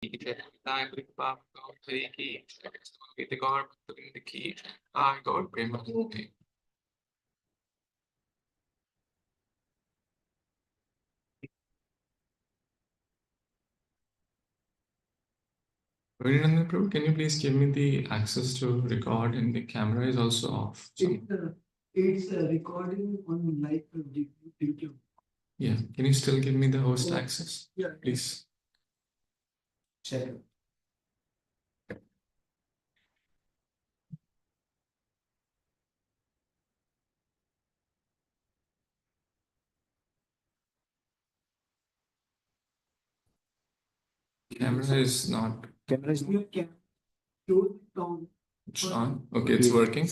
Prabhu, can you please give me the access to record and the camera is also off? So, It's recording on live YouTube. yeah, can you still give me the host access? Yeah. Please. Check. Camera is not. Camera is you can show it down. It's on. Okay, it's working.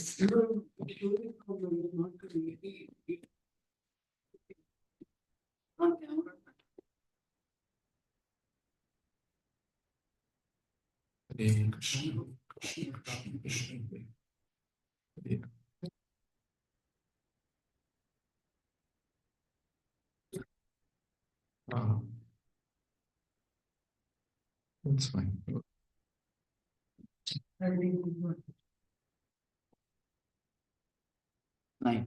On camera. Hare Krishna, Krishna Krishna, Krishna Hare. Ah, that's fine. Nine.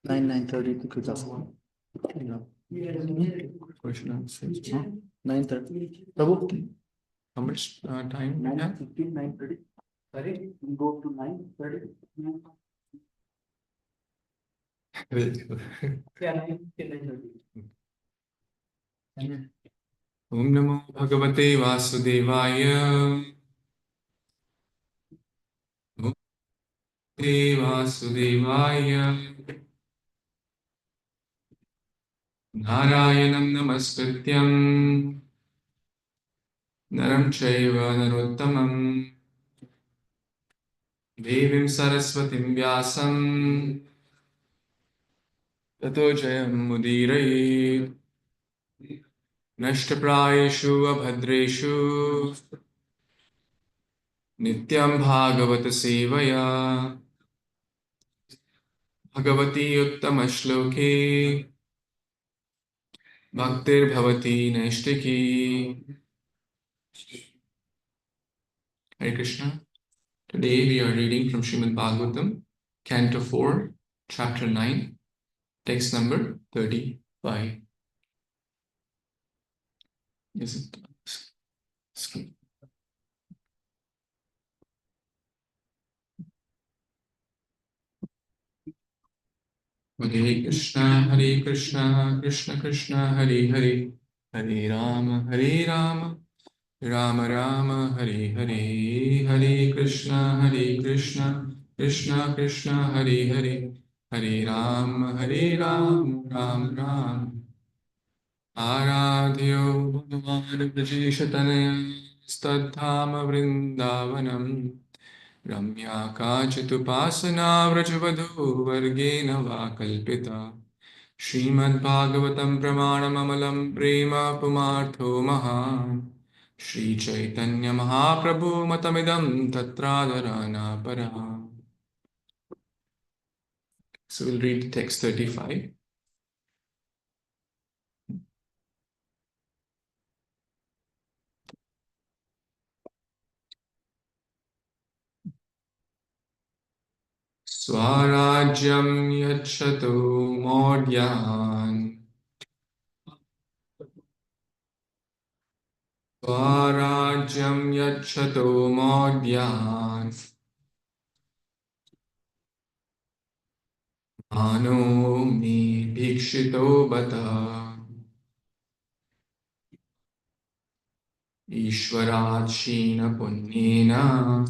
9:30 to 2000. Question answers. 9:30. Prabhu, How much time we have? 9:15, 9:30. Sorry, we go to 9:30. Yeah, 9:15, 9:30. Om Namo Bhagavate Vasudevaya. Om Vasudevaya. Narayanam Namaskrityam. Naram Chaiva Narottamam. Devim Saraswatim Vyasam. Tato Jayam Mudiraye. Nashtaprayeshu Abhadreshu. Nityam Bhagavata Sevaya. Bhagavati Uttama Shloke. Bhaktir Bhavati Naishtiki. Hare Krishna. Today we are reading from Srimad Bhagavatam, Canto 4, Chapter 9, text number 35. Is it? Hare Krishna, Krishna Krishna, Hare Hare, Hare Rama, Rama Rama, Hare Hare, Hare Krishna, Krishna Krishna, Hare Hare, Hare Rama, Ram Ram. Aradhyo Bhagavan Brajeshatane Stadham Vrindavanam Ramya Kachitupasana Vrajavadhu Vargena Vakalpita Srimad Bhagavatam Pramanamamalam Prema Pumartho Maha Shri Chaitanya Mahaprabhu Matamidam Tatradharana Paraha. So we'll read text 35. Swarajyam yacchato modyan Swarajyam yacchato modyan Mano me bhikshito bata Ishvarat shina punyena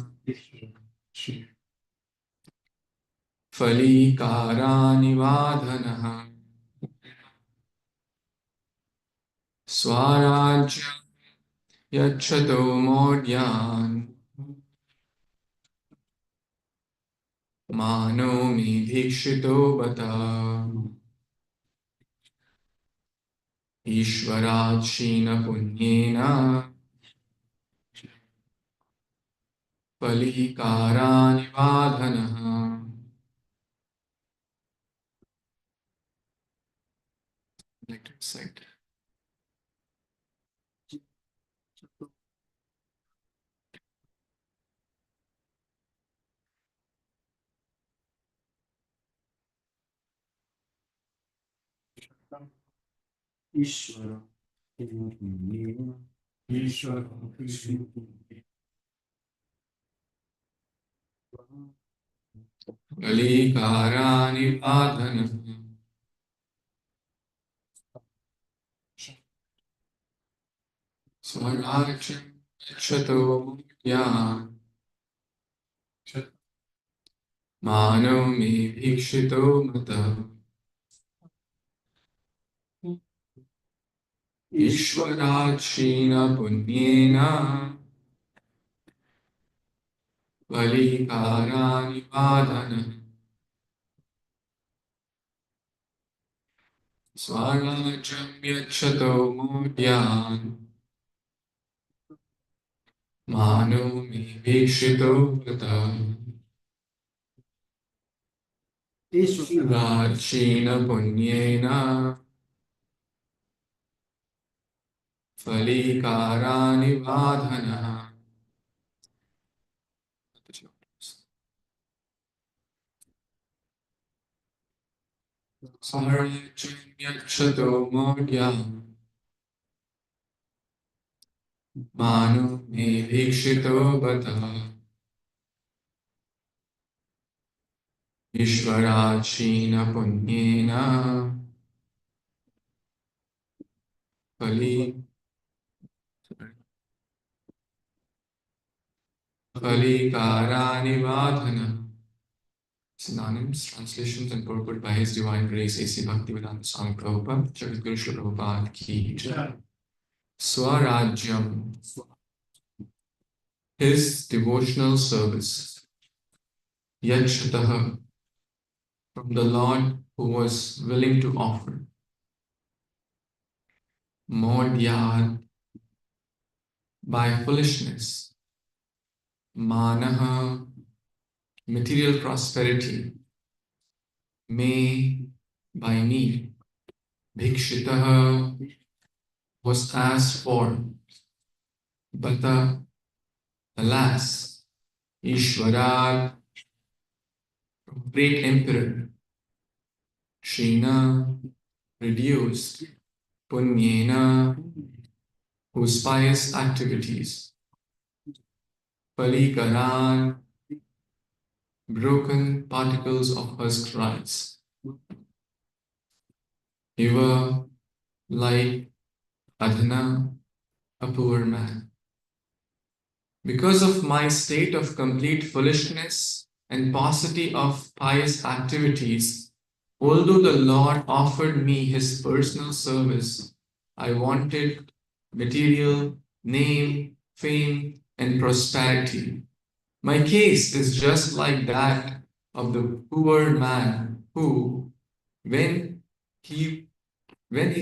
Falikarani vadhanaha Swarajyam yacchato modyan Mano me bhikshito bata Ishvarat shina punyena Falikarani vadhanaha. Like to recite. ईश्वर ईश्वर कलिकारानिवाधन स्वराज्यं यच्छतो यान् मानो मे भीक्षितो मतः ईश्वराक्षीणपुण्येन कलिकारानिवाधन स्वराज्यं यच्छतो मूढ्यान् मानो मे भीक्षितो मतः ईश्वराक्षीणपुण्येन फलिकारानिवाधनः स्वराज्यं यच्छतो मूढ्यान् मानो मे भीक्षितो बतः ईश्वराक्षीणपुण्येन फलिकारानिवाधनः. Synonyms, translations, and purport by His Divine Grace A.C. Bhaktivedanta Swami Prabhupada, Jagadguru Srila Prabhupada Ki Jai. Swarajyam, His devotional service. Yachataha, from the Lord who was willing to offer. Modyad, by foolishness. Manaha, material prosperity. Me, by me. Bhikshitaha, was asked for. Bata, alas. Ishvara, great emperor. Shrina, reduced. Punyena, whose pious activities. Palikaran, broken particles of her scribes. Eva, like Adhana, a poor man. Because of my state of complete foolishness and paucity of pious activities, although the Lord offered me His personal service, I wanted material, name, fame, and prosperity. My case is just like that of the poor man who, when he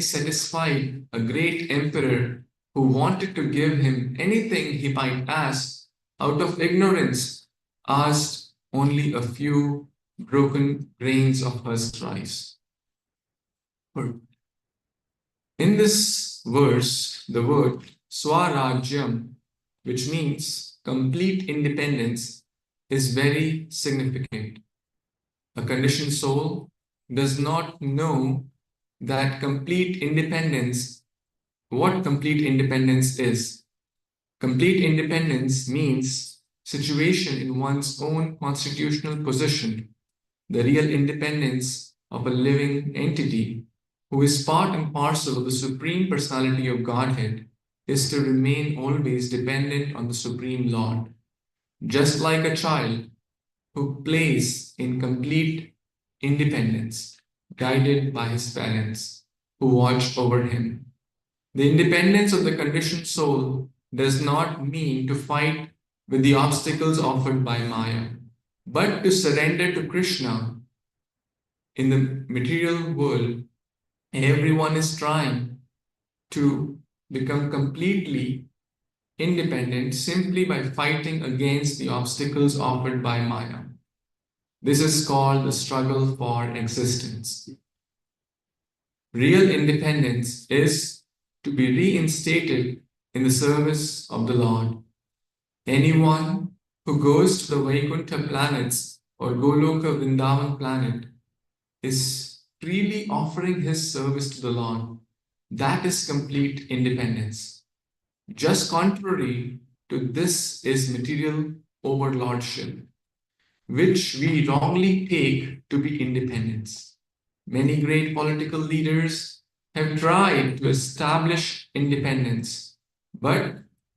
satisfied a great emperor who wanted to give him anything he might ask, out of ignorance, asked only a few broken grains of husk rice. In this verse, the word Swarajyam, which means complete independence, is very significant. A conditioned soul does not know that complete independence, what complete independence is. Complete independence means situation in one's own constitutional position, the real independence of a living entity who is part and parcel of the Supreme Personality of Godhead is to remain always dependent on the Supreme Lord, just like a child who plays in complete independence, guided by his parents who watch over him. The independence of the conditioned soul does not mean to fight with the obstacles offered by Maya, but to surrender to Krishna. In the material world, everyone is trying to become completely independent simply by fighting against the obstacles offered by Maya. This is called the struggle for existence. Real independence is to be reinstated in the service of the Lord. Anyone who goes to the Vaikuntha planets or Goloka Vrindavan planet is freely offering his service to the Lord. That is complete independence. Just contrary to this is material overlordship, which we wrongly take to be independence. Many great political leaders have tried to establish independence, but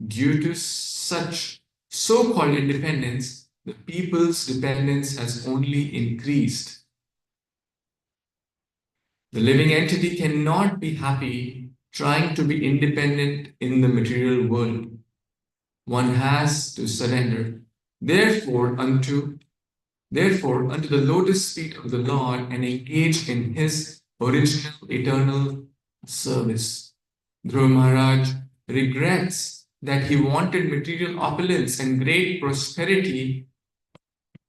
due to such so called independence, the people's dependence has only increased. The living entity cannot be happy trying to be independent in the material world. One has to surrender, therefore, unto the lotus feet of the Lord and engage in his original eternal service. Dhruva Maharaj regrets that he wanted material opulence and great prosperity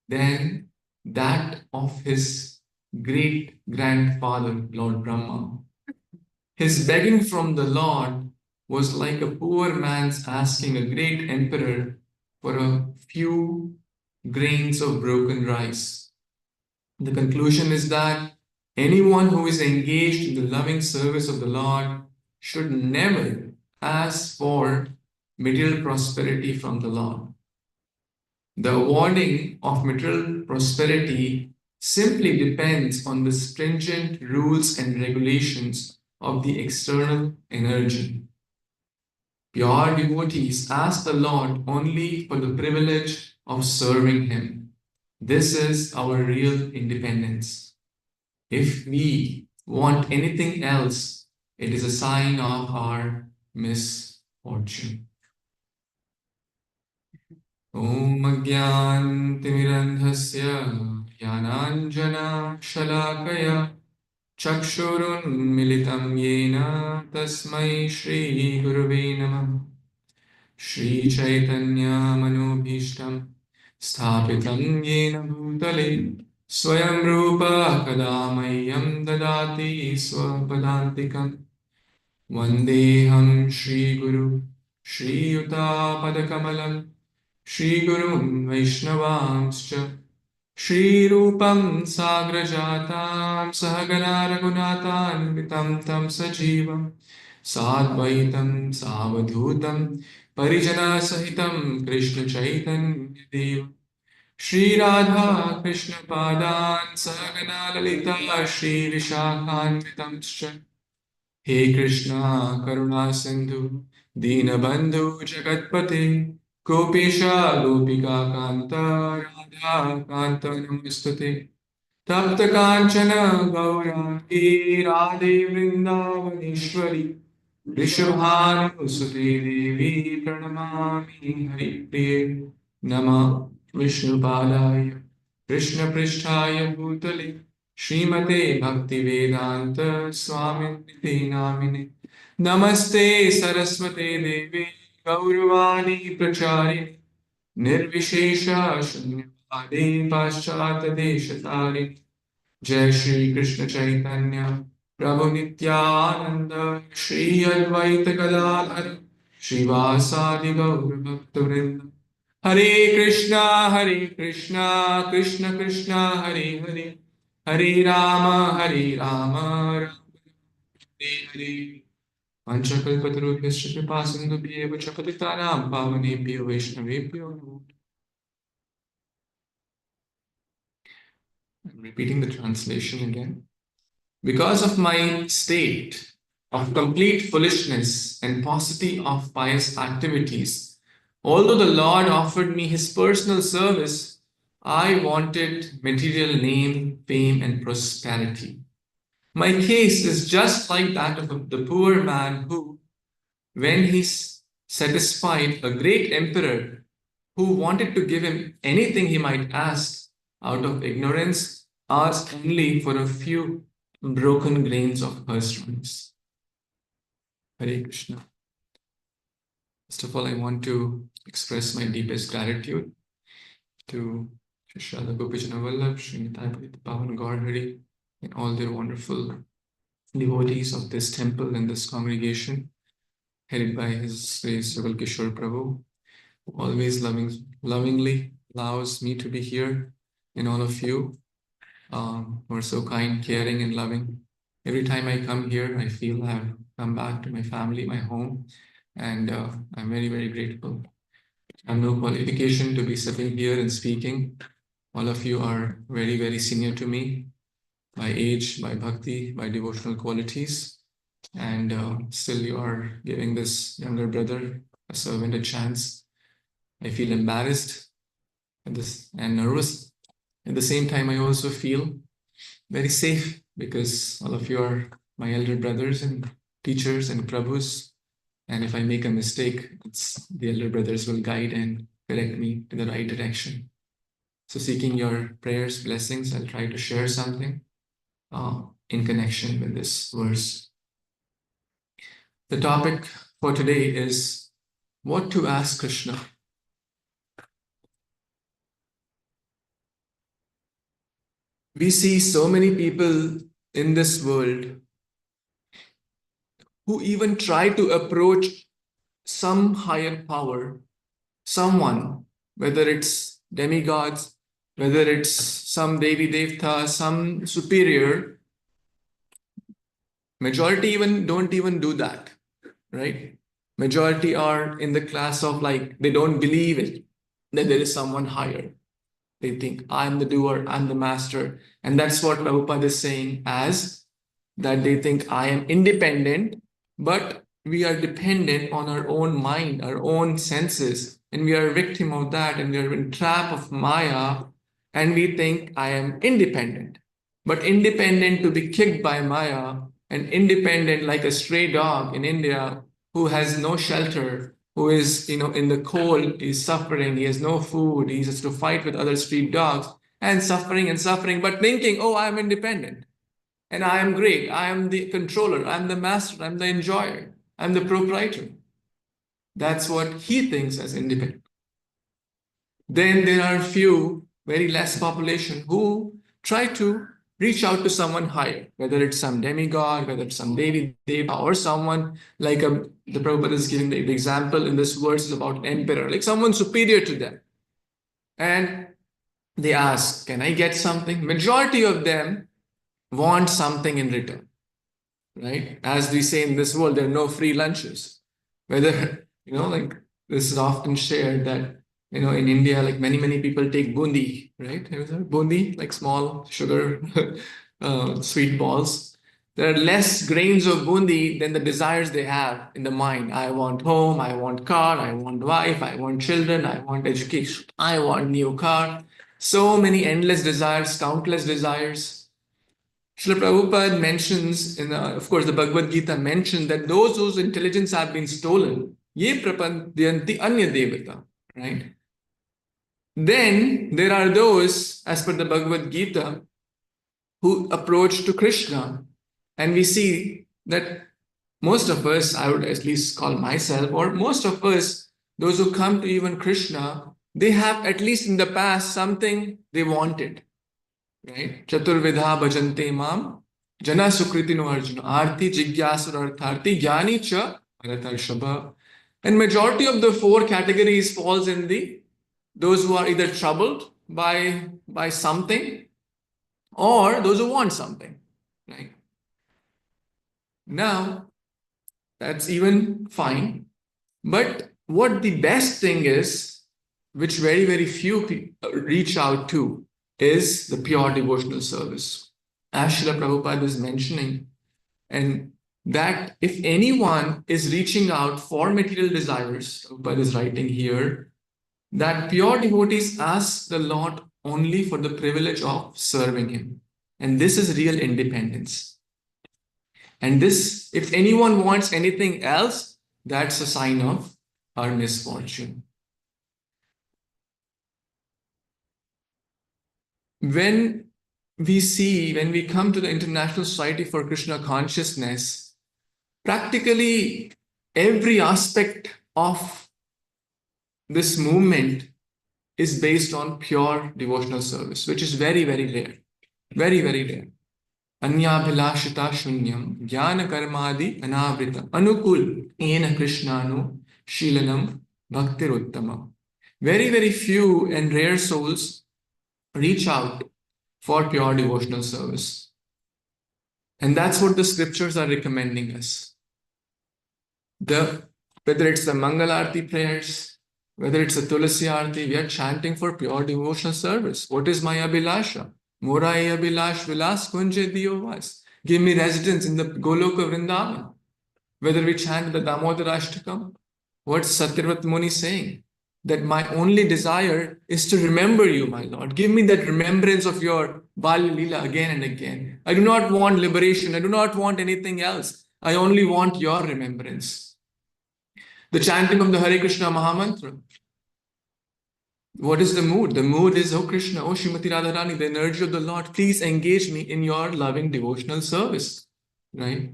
than that of his great grandfather, Lord Brahma. His begging from the Lord was like a poor man's asking a great emperor for a few grains of broken rice. The conclusion is that anyone who is engaged in the loving service of the Lord should never ask for material prosperity from the Lord. The awarding of material prosperity simply depends on the stringent rules and regulations of the external energy. Pure devotees ask the Lord only for the privilege of serving Him. This is our real independence. If we want anything else, it is a sign of our misfortune. ॐ अज्ञानतिमिरन्धस्य ज्ञानाञ्जनशलाकया चक्षुरुन्मिलितं येन तस्मै श्रीगुरवे नमः श्रीचैतन्यमनोभीष्टं स्थापितं येन भूतले स्वयं रूपः कदा मह्यं ददाति स्वपदान्तिकम् वन्देऽहं श्रीगुरु श्रीयुतापदकमलं श्रीगुरुं वैष्णवांश्च श्रीरूपं साग्रजातां सहगना रघुनाथान्वितं तं सजीवं साद्वैतं सावधूतं परिजनसहितं कृष्णचैतन्यदेव श्रीराधा कृष्णपादान् सहगना ललिता श्रीविशाखान्वितंश्च हे कृष्णा करुणा सिंधु दीनबंधु जगतपते गोपेशा गोपिका कांता राधा कांत नमस्तुते तप्त कांचन गौरांगी राधे वृंदावनेश्वरी वृषभानुसुते देवी प्रणमामि हरिप्रिये नमः विष्णुपादाय कृष्णपृष्ठाय भूतले श्रीमते भक्तिवेदांत स्वामिनिति नामिने नमस्ते सरस्वते देवे गौरवाणी प्रचारिणे निर्विशेष शून्यवादे पाश्चात्य देशतारिणे जय श्री कृष्ण चैतन्य प्रभु नित्यानंद श्री अद्वैत गदाधर श्रीवासादि गौर भक्तवृंद हरे कृष्णा कृष्ण कृष्ण हरे हरे हरे राम राम हरे हरे पंचकल्पतरुभ्यश्च कृपा सिन्धुभ्येव च पतितानां पावनेभ्यो वैष्णवेभ्यो नमो I'm repeating the translation again. Because of my state of complete foolishness and paucity of pious activities, although the Lord offered me his personal service, I wanted material name, fame, and prosperity. My case is just like that of the poor man who, when he satisfied a great emperor who wanted to give him anything he might ask out of ignorance, asked only for a few broken grains of rice. Hare Krishna. First of all, I want to express my deepest gratitude to Srila Gopijana Vallabh, Sri Nitai Pavan Gaur Hari, and all their wonderful devotees of this temple and this congregation, headed by His Grace Raval Kishore Prabhu, who always lovingly allows me to be here, and all of you. who are so kind, caring, and loving. Every time I come here, I feel I've come back to my family, my home, and I'm very, very grateful. I have no qualification to be sitting here and speaking. All of you are very, very senior to me by age, by bhakti, by devotional qualities. And still, you are giving this younger brother, a servant, a chance. I feel embarrassed and nervous. At the same time, I also feel very safe because all of you are my elder brothers and teachers and Prabhus. And if I make a mistake, the elder brothers will guide and correct me in the right direction. So, seeking your prayers, blessings, I'll try to share something in connection with this verse. The topic for today is what to ask Krishna. We see so many people in this world who even try to approach some higher power, someone, whether it's demigods, whether it's some Devi Devta, some superior. Majority even don't even do that, right? Majority are in the class of like, they don't believe it, that there is someone higher. They think, I'm the doer, I'm the master. And that's what Prabhupada is saying as that they think I am independent, but we are dependent on our own mind, our own senses, and we are a victim of that, and we are in trap of Maya, and we think I am independent. But independent to be kicked by Maya, and independent like a stray dog in India who has no shelter, who is, in the cold, he's suffering, he has no food, he has to fight with other street dogs, and suffering, but thinking, oh, I'm independent. And I am great. I am the controller. I'm the master. I'm the enjoyer. I'm the proprietor. That's what he thinks as independent. Then there are few, very less population, who try to reach out to someone higher, whether it's some demigod, whether it's some Devi Deva, or someone like the Prabhupada is giving the example in this verse is about an emperor, like someone superior to them. And they ask, can I get something? Majority of them want something in return, right? As we say in this world, there are no free lunches. Whether, like this is often shared that, in India, like many people take bundi, right? Bundi, like small sugar, sweet balls. There are less grains of bundi than the desires they have in the mind. I want home, I want car, I want wife, I want children, I want education, I want new car. So many endless desires, countless desires. Srila Prabhupada mentions, of course, the Bhagavad Gita mentioned that those whose intelligence have been stolen, ye prapandyanti anya devata, right? Then there are those, as per the Bhagavad Gita, who approach to Krishna. And we see that most of us, I would at least call myself, or most of us, those who come to even Krishna, they have at least in the past something they wanted. Right? Chaturvidha bhajante mam jana sukritino arjuna arti jigyasur artharti jnani cha bharatarshava. And majority of the four categories falls in those who are either troubled by something or those who want something. Right? Now, that's even fine. But what the best thing is, which very few people reach out to, is the pure devotional service. As Srila Prabhupada is mentioning, and that if anyone is reaching out for material desires, Prabhupada is writing here, that pure devotees ask the Lord only for the privilege of serving Him. And this is real independence. And this, if anyone wants anything else, that's a sign of our misfortune. When we come to the International Society for Krishna Consciousness, practically every aspect of this movement is based on pure devotional service, which is very rare. Very rare. Anyabhilashita shunyam jnana karmadi anavrita anukul ena krishnanu shilanam bhaktiruttamam. Very few and rare souls reach out for pure devotional service. And that's what the scriptures are recommending us. Whether it's the Mangalarti prayers, whether it's the Tulasi Arti, we are chanting for pure devotional service. What is my Abhilasha? Morai Abhilash Vilas Kunje Diyovas. Give me residence in the Goloka Vrindavan. Whether we chant the Damodarashtakam, what's Satyavrat Muni saying? That my only desire is to remember you, my Lord. Give me that remembrance of your Balya Leela again and again. I do not want liberation. I do not want anything else. I only want your remembrance. The chanting of the Hare Krishna Mahamantra. What is the mood? The mood is, oh Krishna, oh Srimati Radharani, the energy of the Lord, please engage me in your loving devotional service. Right?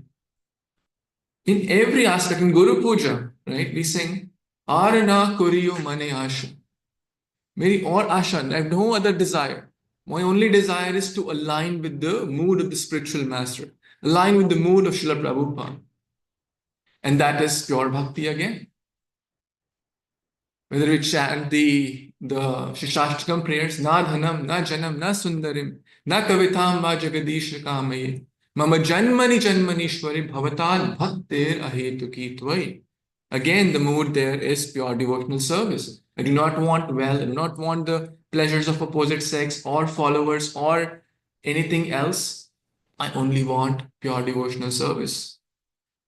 In every aspect, in Guru Puja, right, we sing, Arana Kuriyo Mane Asha. Meri aur asha, I have no other desire. My only desire is to align with the mood of the spiritual master, align with the mood of Srila Prabhupada. And that is pure bhakti again. Whether we chant the Shishashtakam prayers, Na Dhanam, Na Janam, Na Sundarim, Na Kavitam, Va Jagadish Kamaye, Mama Janmani Janmanishwari, Bhavatan Bhaktir Ahetuki Tvai. Again, the mood there is pure devotional service. I do not want wealth, I do not want the pleasures of opposite sex or followers or anything else. I only want pure devotional service.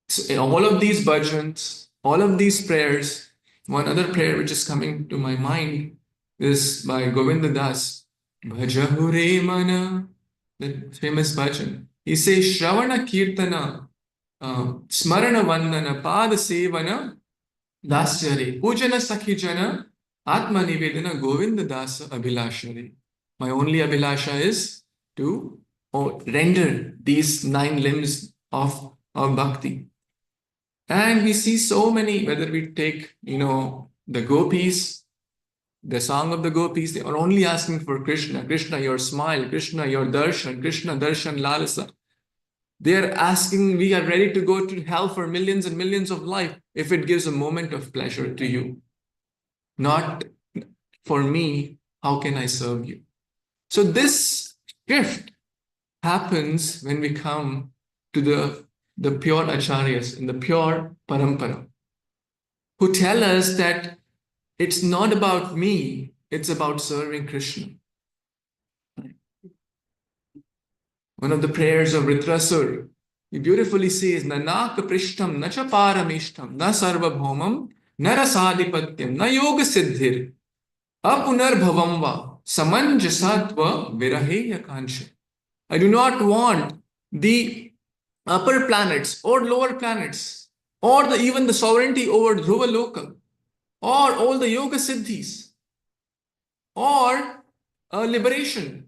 So in all of these bhajans, all of these prayers, one other prayer which is coming to my mind is by Govind Das, Bhajahure Mana, the famous bhajan. He says, Shravana Kirtana, Smarana Vandana, Pada Sevana, Dasyare, Pujana Sakhijana, Atma Nivedana, Govinda Das Abhilashare. My only Abhilasha is to render these 9 limbs of bhakti. And we see so many, whether we take, the gopis, the song of the gopis, they are only asking for Krishna, Krishna, your smile, Krishna, your darshan, Krishna, darshan, lalasa. They are asking, we are ready to go to hell for millions and millions of life if it gives a moment of pleasure to you. Not for me, how can I serve you? So this shift happens when we come to the pure acharyas and the pure parampara, who tell us that it's not about me, it's about serving Krishna. One of the prayers of Ritrasur, he beautifully says, Nanak prishtam, na cha paramishtam, na sarvabhaumam, na rasadipatyam, na yoga siddhir, apunar bhavamva, samanjasatva viraheya kancha. I do not want the upper planets or lower planets, or even the sovereignty over Dhruva Loka, or all the yoga siddhis, or liberation,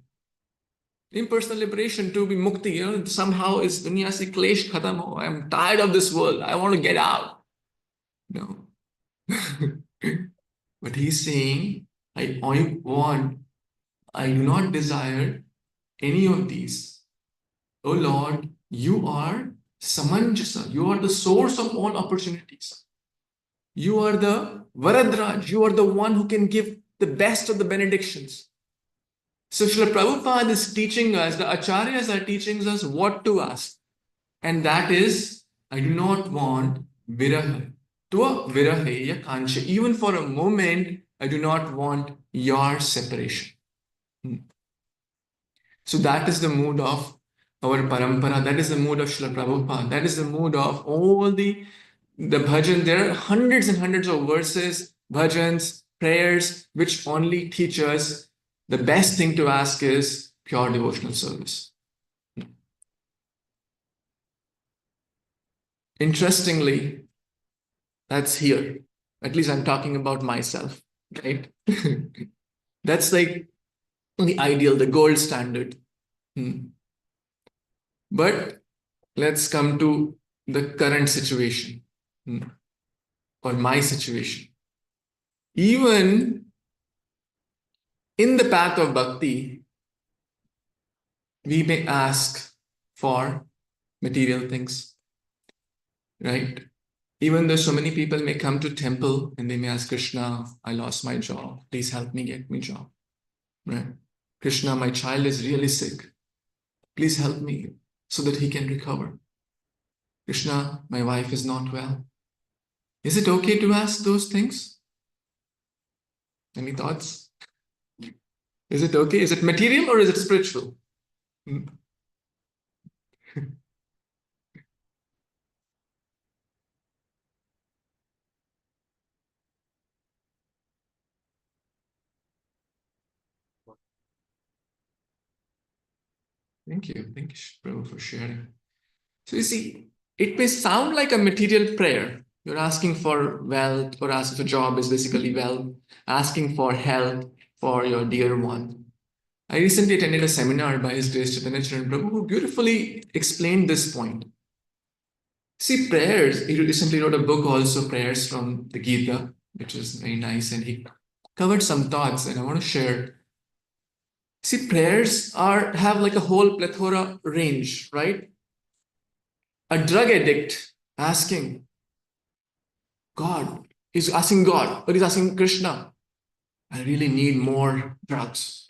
impersonal liberation, to be mukti. Somehow is dunya se klesh khatam ho. I am tired of this world. I want to get out. No. But he's saying, I do not desire any of these. Oh Lord, you are Samanjasa. You are the source of all opportunities. You are the Varadraj. You are the one who can give the best of the benedictions. So Srila Prabhupada is teaching us, the Acharyas are teaching us what to ask. And that is, I do not want viraha. Tva viraheya kancha. Even for a moment, I do not want your separation. So that is the mood of our parampara. That is the mood of Srila Prabhupada. That is the mood of all the bhajan. There are hundreds and hundreds of verses, bhajans, prayers, which only teach us the best thing to ask is pure devotional service. Interestingly, that's here. At least I'm talking about myself, right? That's like the ideal, the gold standard. But let's come to the current situation, or my situation. Even in the path of bhakti, we may ask for material things, right? Even though so many people may come to temple and they may ask Krishna, I lost my job, please help me get me a job, right? Krishna, my child is really sick. Please help me so that he can recover. Krishna, my wife is not well. Is it okay to ask those things? Any thoughts? Is it okay? Is it material or is it spiritual? Hmm. Thank you. Thank you, Prabhu, for sharing. So you see, it may sound like a material prayer. You're asking for wealth or asking for job is basically wealth, asking for health for your dear one. I recently attended a seminar by His Grace Chaitanya Charan Prabhu who beautifully explained this point. See, prayers, he recently wrote a book also, Prayers from the Gita, which is very nice, and he covered some thoughts, and I want to share. See, prayers have like a whole plethora range, right? A drug addict asking God, he's asking God, or he's asking Krishna, I really need more drugs.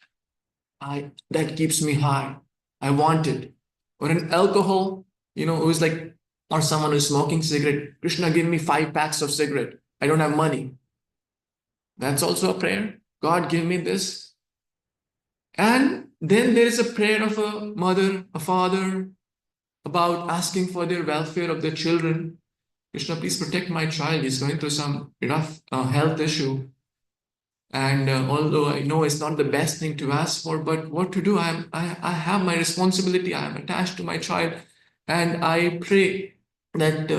That keeps me high. I want it. Or an alcohol, who's like, or someone who's smoking cigarette. Krishna, give me 5 packs of cigarette. I don't have money. That's also a prayer. God, give me this. And then there is a prayer of a mother, a father, about asking for their welfare of their children. Krishna, please protect my child. He's going through some rough health issue. And although I know it's not the best thing to ask for, but what to do? I have my responsibility. I am attached to my child, and I pray that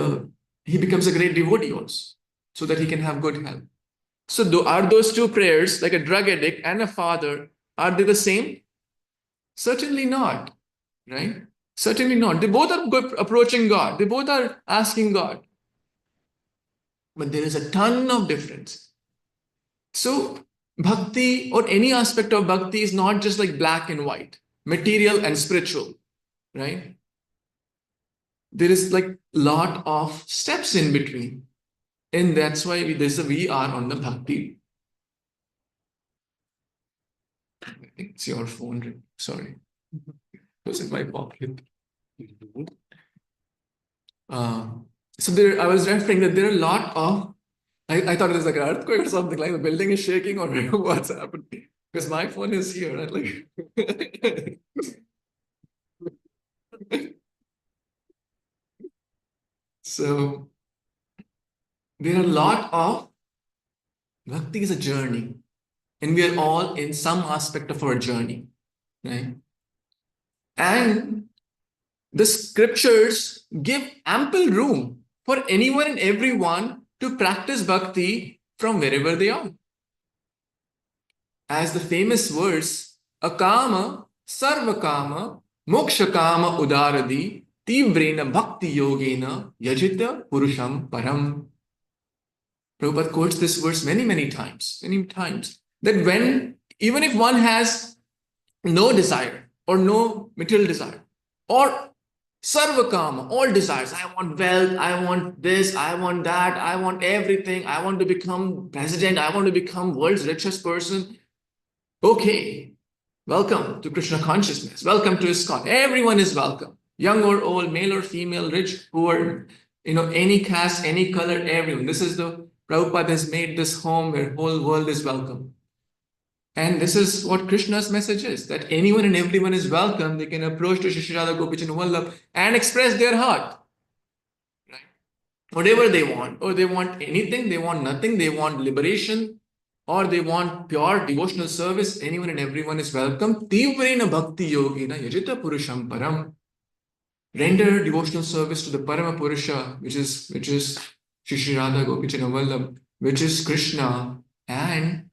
he becomes a great devotee also, so that he can have good health. So, are those two prayers, like a drug addict and a father, are they the same? Certainly not, right? Certainly not. They both are approaching God. They both are asking God, but there is a ton of difference. So, bhakti or any aspect of bhakti is not just like black and white, material and spiritual, right? There is like a lot of steps in between. And that's why we are on the bhakti. I think it's your phone. Sorry. It was in my pocket. Uh, I was referring that there are a lot of, I thought it was like an earthquake or something, like the building is shaking or what's happening. Because my phone is here. And like, so there are a lot of, bhakti is a journey, and we are all in some aspect of our journey, right? And the scriptures give ample room for anyone and everyone to practice bhakti from wherever they are. As the famous verse, akama sarvakama mokshakama udaradi tivrena bhakti yogena yajita purusham param. Prabhupada quotes this verse many times, that even if one has no desire or no material desire, or sarvakama, all desires, I want wealth, I want this, I want that, I want everything, I want to become president, I want to become world's richest person. Okay, welcome to Krishna consciousness. Welcome to ISKCON. Everyone is welcome. Young or old, male or female, rich, poor, any caste, any color, everyone. This is the Prabhupada has made this home where whole world is welcome. And this is what Krishna's message is, that anyone and everyone is welcome. They can approach to Shri Radha Gopichan Vallabh and express their heart. Right? Whatever they want, or they want anything, they want nothing, they want liberation, or they want pure devotional service, anyone and everyone is welcome. Tivrena bhakti yogina yajita purusham param. Render devotional service to the Parama Purusha, which is Shri Radha Gopichan Vallabh, which is Krishna. And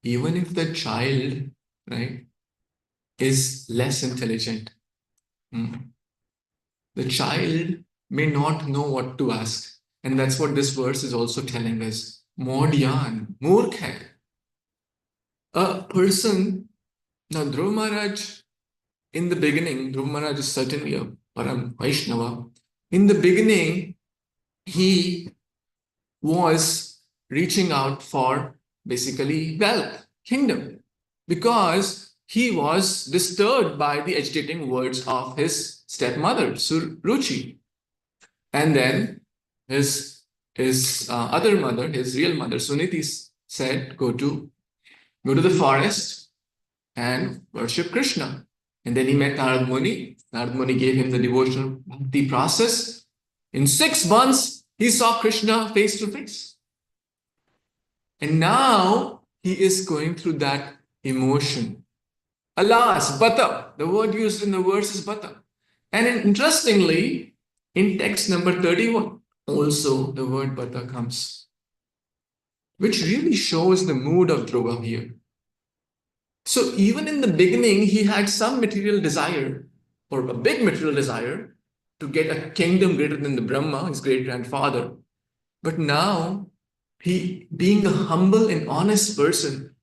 even if the child, right, is less intelligent, the child may not know what to ask. And that's what this verse is also telling us. Modyan, Murkh hai. A person, now Dhruv Maharaj, in the beginning, Dhruv Maharaj is certainly a Param Vaishnava. In the beginning, he was reaching out for basically wealth, kingdom. because he was disturbed by the agitating words of his stepmother, Ruchi. And then his other mother, his real mother, Suniti, said, go to the forest and worship Krishna. And then he met Narad Muni. Narad Muni gave him the devotional bhakti process. In 6 months, he saw Krishna face to face. And now he is going through that emotion. Alas, bata. The word used in the verse is bata. And interestingly, in text number 31, also the word bata comes, which really shows the mood of Dhruva here. So even in the beginning, he had some material desire, or a big material desire, to get a kingdom greater than the Brahma, his great grandfather. But now, he, being a humble and honest person,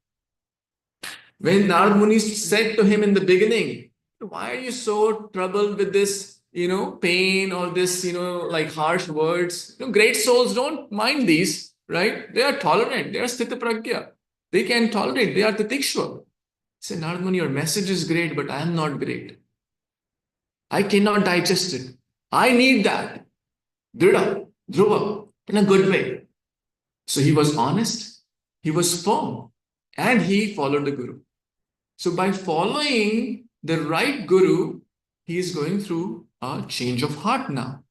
when Narad Muni said to him in the beginning, why are you so troubled with this, pain or this, like harsh words? Great souls don't mind these, right? They are tolerant. They are sthita pragya. They can tolerate. They are titikshva. Say, Narad Muni, your message is great, but I am not great. I cannot digest it. I need that. Drida, Dhruva, in a good way. So he was honest, he was firm, and he followed the Guru. So by following the right Guru, he is going through a change of heart now.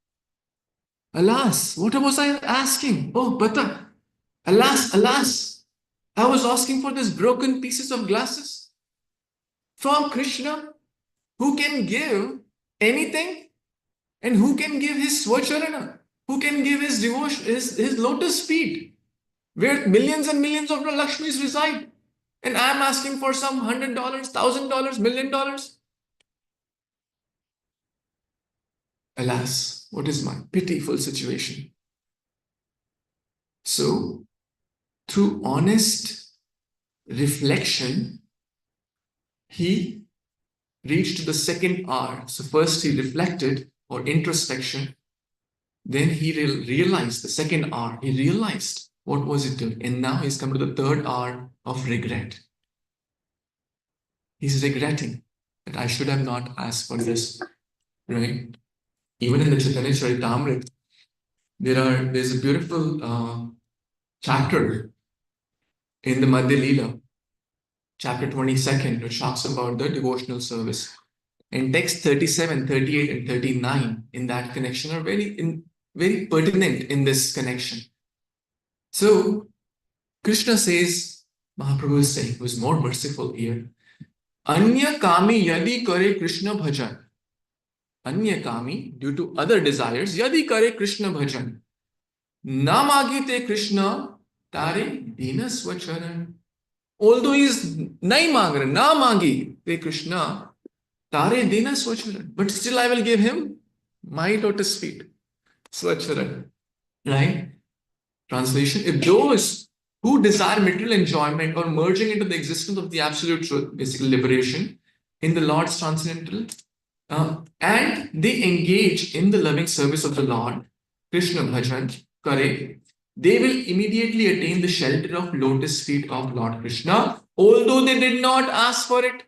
Alas, what was I asking? Oh, Bata, alas, alas, I was asking for these broken pieces of glasses from Krishna, who can give anything and who can give his Swacharana, who can give his devotion, his lotus feet, where millions and millions of Lakshmis reside. And I'm asking for some $100, $1,000, $1,000,000. Alas, what is my pitiful situation? So, through honest reflection, he reached the second R. So first he reflected, or introspection. Then he realized the second R. He realized what was it doing. And now he's come to the third R of regret. He's regretting that I should have not asked for this, right? Even in the Chaitanya Charitamrita, there's a beautiful chapter in the Madhya Leela, chapter 22nd, which talks about the devotional service. And text 37, 38, and 39 in that connection are very pertinent in this connection. So Krishna says, Mahaprabhu is saying, who is more merciful here, Anya kami yadi kare Krishna bhajan. Anya kami, due to other desires, yadi kare Krishna bhajan. Na magite Krishna tare dina swacharan. Although he is nahi mang raha, na magi te Krishna tare dina swacharan. But still I will give him my lotus feet. Swacharan. Right? Translation, if those who desire material enjoyment or merging into the existence of the absolute truth, basically liberation, in the Lord's transcendental, and they engage in the loving service of the Lord, Krishna bhajan, kare, they will immediately attain the shelter of lotus feet of Lord Krishna, although they did not ask for it.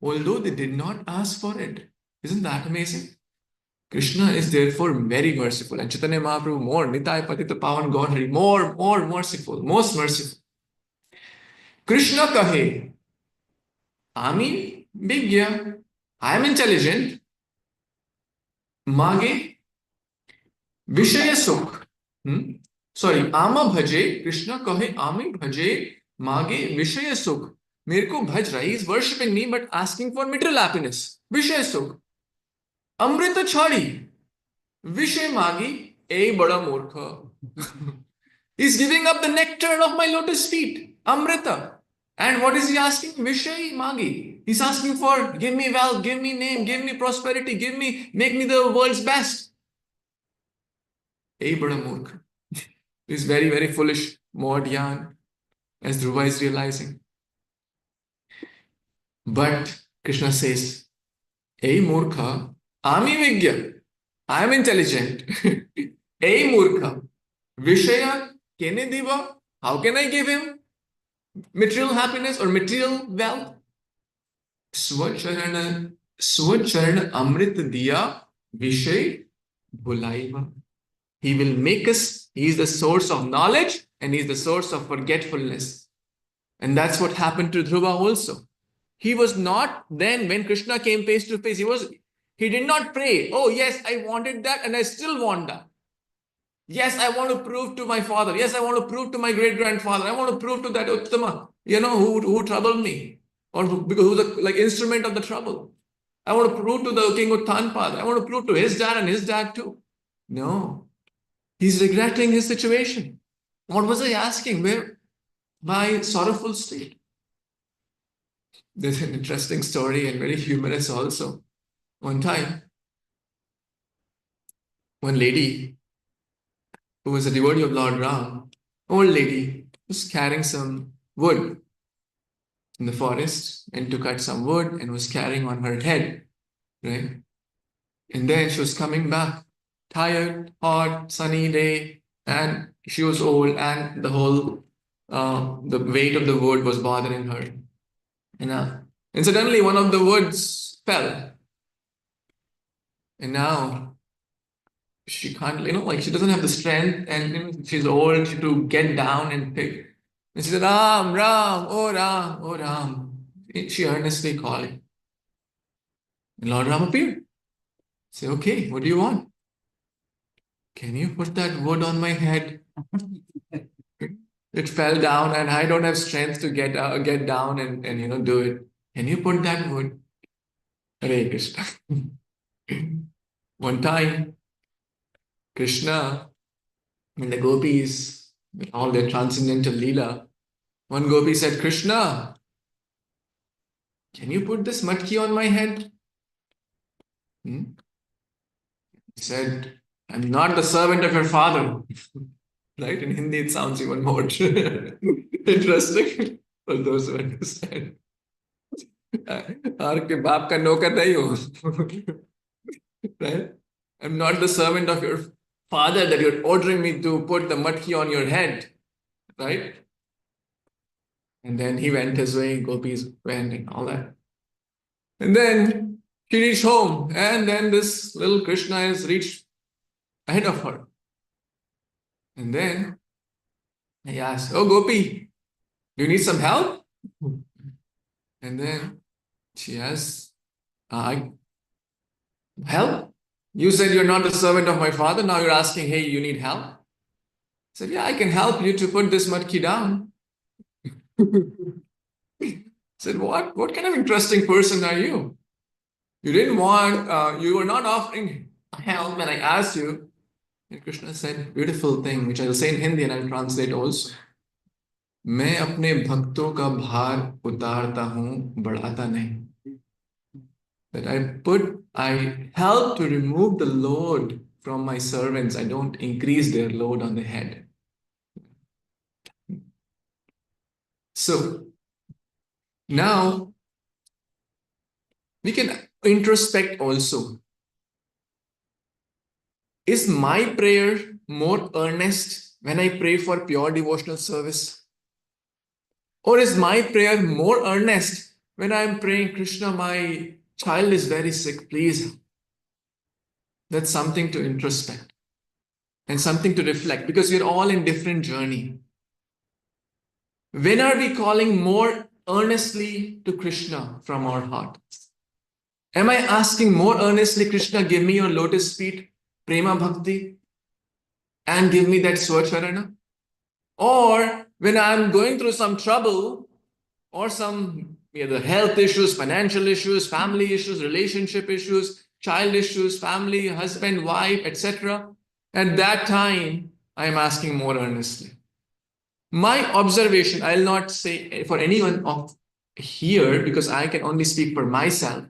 Although they did not ask for it. Isn't that amazing? Krishna is therefore very merciful, and Chaitanya Mahaprabhu more, Nitai Patita Pavan Gaudhari, more merciful, most merciful. Krishna kahe, Ami Bigya, I am intelligent, Mage Vishaya Sukh. Sorry, Ama Bhaje, Krishna kahe, Ami Bhaje, Mage Vishaya Sukh. Merko bhaj raha, he is worshipping me but asking for material happiness. Vishaya Sukh. Amrita chhadi, Vishay magi, a bada murkha. He's giving up the nectar of my lotus feet, Amrita. And what is he asking? Vishay magi. He's asking for, give me wealth, give me name, give me prosperity, make me the world's best. A bada murkha. He's very, very foolish, more dhyan, as Dhruva is realizing. But Krishna says, A murkha, Ami Vigya. I am intelligent. A murkha. Vishaya kene diva. How can I give him? material happiness or material wealth. Swacharana Amrit Diya Vishay Bhulaiva. He will make us, he is the source of knowledge and he is the source of forgetfulness. And that's what happened to Dhruva also. He was not then, when Krishna came face to face, he did not pray, oh yes, I wanted that and I still want that. Yes, I want to prove to my father. Yes, I want to prove to my great grandfather. I want to prove to that Uttama, who troubled me, or because who's the like instrument of the trouble. I want to prove to the king Uttanpada. I want to prove to his dad and his dad too. No, he's regretting his situation. What was I asking? Where my sorrowful state? There's an interesting story and very humorous also. One time, one lady who was a devotee of Lord Ram, old lady, was carrying some wood in the forest and to cut some wood and was carrying on her head, right? And then she was coming back, tired, hot, sunny day, and she was old, and the weight of the wood was bothering her. And suddenly one of the woods fell, and now she can't, like she doesn't have the strength, and she's old to get down and pick. And she said, Ram, Ram, oh Ram, oh Ram. She earnestly called. And Lord Ram appeared. Say, okay, what do you want? Can you put that wood on my head? It fell down and I don't have strength to get down and do it. Can you put that wood? Hare Krishna. One time, Krishna and the gopis, with all their transcendental leela, one gopi said, Krishna, can you put this matki on my head? He said, I'm not the servant of your father. Right? In Hindi, it sounds even more interesting for those who understand. Aar ke baap ka naukar nahi ho. Right? I'm not the servant of your father that you're ordering me to put the matki on your head. Right? And then he went his way, gopis went and all that. And then she reached home, and then this little Krishna has reached ahead of her. And then he asked, oh, Gopi, do you need some help? And then she asked, help? You said you're not the servant of my father. Now you're asking, hey, you need help? I said, yeah, I can help you to put this matki down. I said, what kind of interesting person are you? You didn't want, you were not offering help when I asked you. And Krishna said, beautiful thing, which I'll say in Hindi and I'll translate also. मैं अपने भक्तों का भार उतारता हूँ, बढ़ाता नहीं. That I help to remove the load from my servants. I don't increase their load on the head. So now we can introspect also. Is my prayer more earnest when I pray for pure devotional service? Or is my prayer more earnest when I'm praying, Krishna, my child is very sick, please? That's something to introspect and something to reflect, because we're all in different journey. When are we calling more earnestly to Krishna from our heart? Am I asking more earnestly, Krishna, give me your lotus feet, prema bhakti, and give me that swacharana? Or when I'm going through some trouble or some either health issues, financial issues, family issues, relationship issues, child issues, family, husband, wife, etc., at that time, I am asking more earnestly. My observation, I'll not say for anyone of here, because I can only speak for myself,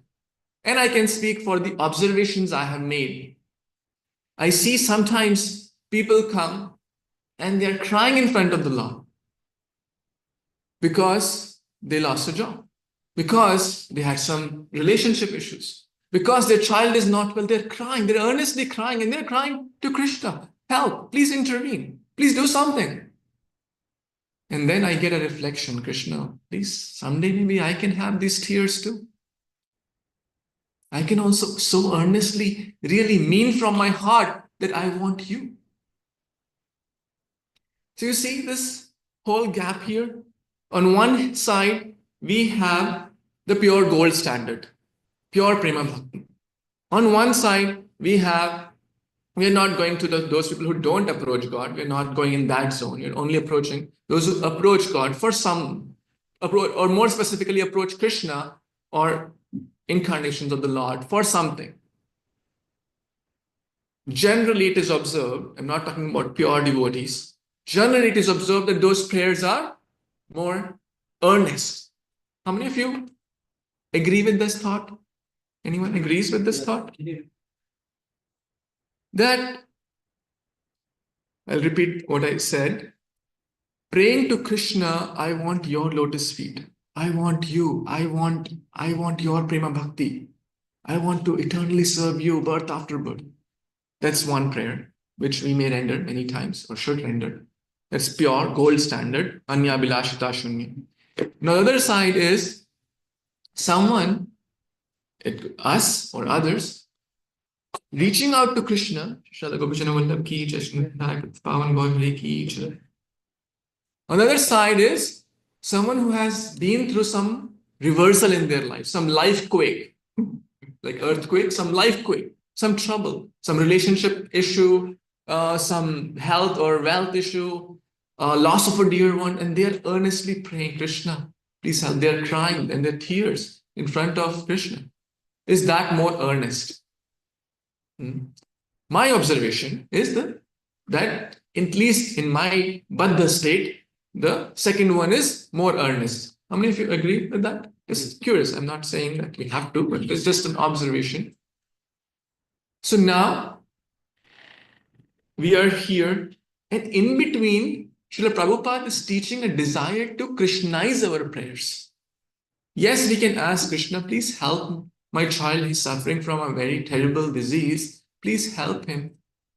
and I can speak for the observations I have made. I see sometimes people come and they're crying in front of the Lord because they lost a job, because they had some relationship issues, because their child is not well. They're crying, they're earnestly crying, and they're crying to Krishna, help, please intervene, please do something. And then I get a reflection, Krishna, please, someday maybe I can have these tears too. I can also so earnestly really mean from my heart that I want you. So you see this whole gap here? On one side, we have the pure gold standard, pure prema bhakti. On one side, we are not going to those people who don't approach God. We're not going in that zone. We're only approaching those who approach God for some, approach, or more specifically, approach Krishna or incarnations of the Lord for something. Generally, it is observed, I'm not talking about pure devotees, generally, it is observed that those prayers are more earnest. How many of you agree with this thought? Anyone agrees with this thought? That, I'll repeat what I said. Praying to Krishna, I want your lotus feet. I want you. I want your prema bhakti. I want to eternally serve you birth after birth. That's one prayer, which we may render many times or should render. That's pure gold standard, anya bilashita shunya. Now, the other side is someone, us or others, reaching out to Krishna. On the other side is someone who has been through some reversal in their life, some life quake, like earthquake, some life quake, some trouble, some relationship issue, some health or wealth issue, loss of a dear one, and they are earnestly praying, Krishna, please help. They are crying and their tears in front of Krishna. Is that more earnest? My observation is that at least in my Baddha state, the second one is more earnest. How many of you agree with that? Just curious. I'm not saying that we have to, but it's just an observation. So now we are here, and in between, Srila Prabhupada is teaching a desire to Krishnaize our prayers. Yes, we can ask Krishna, please help my child. He's suffering from a very terrible disease. Please help him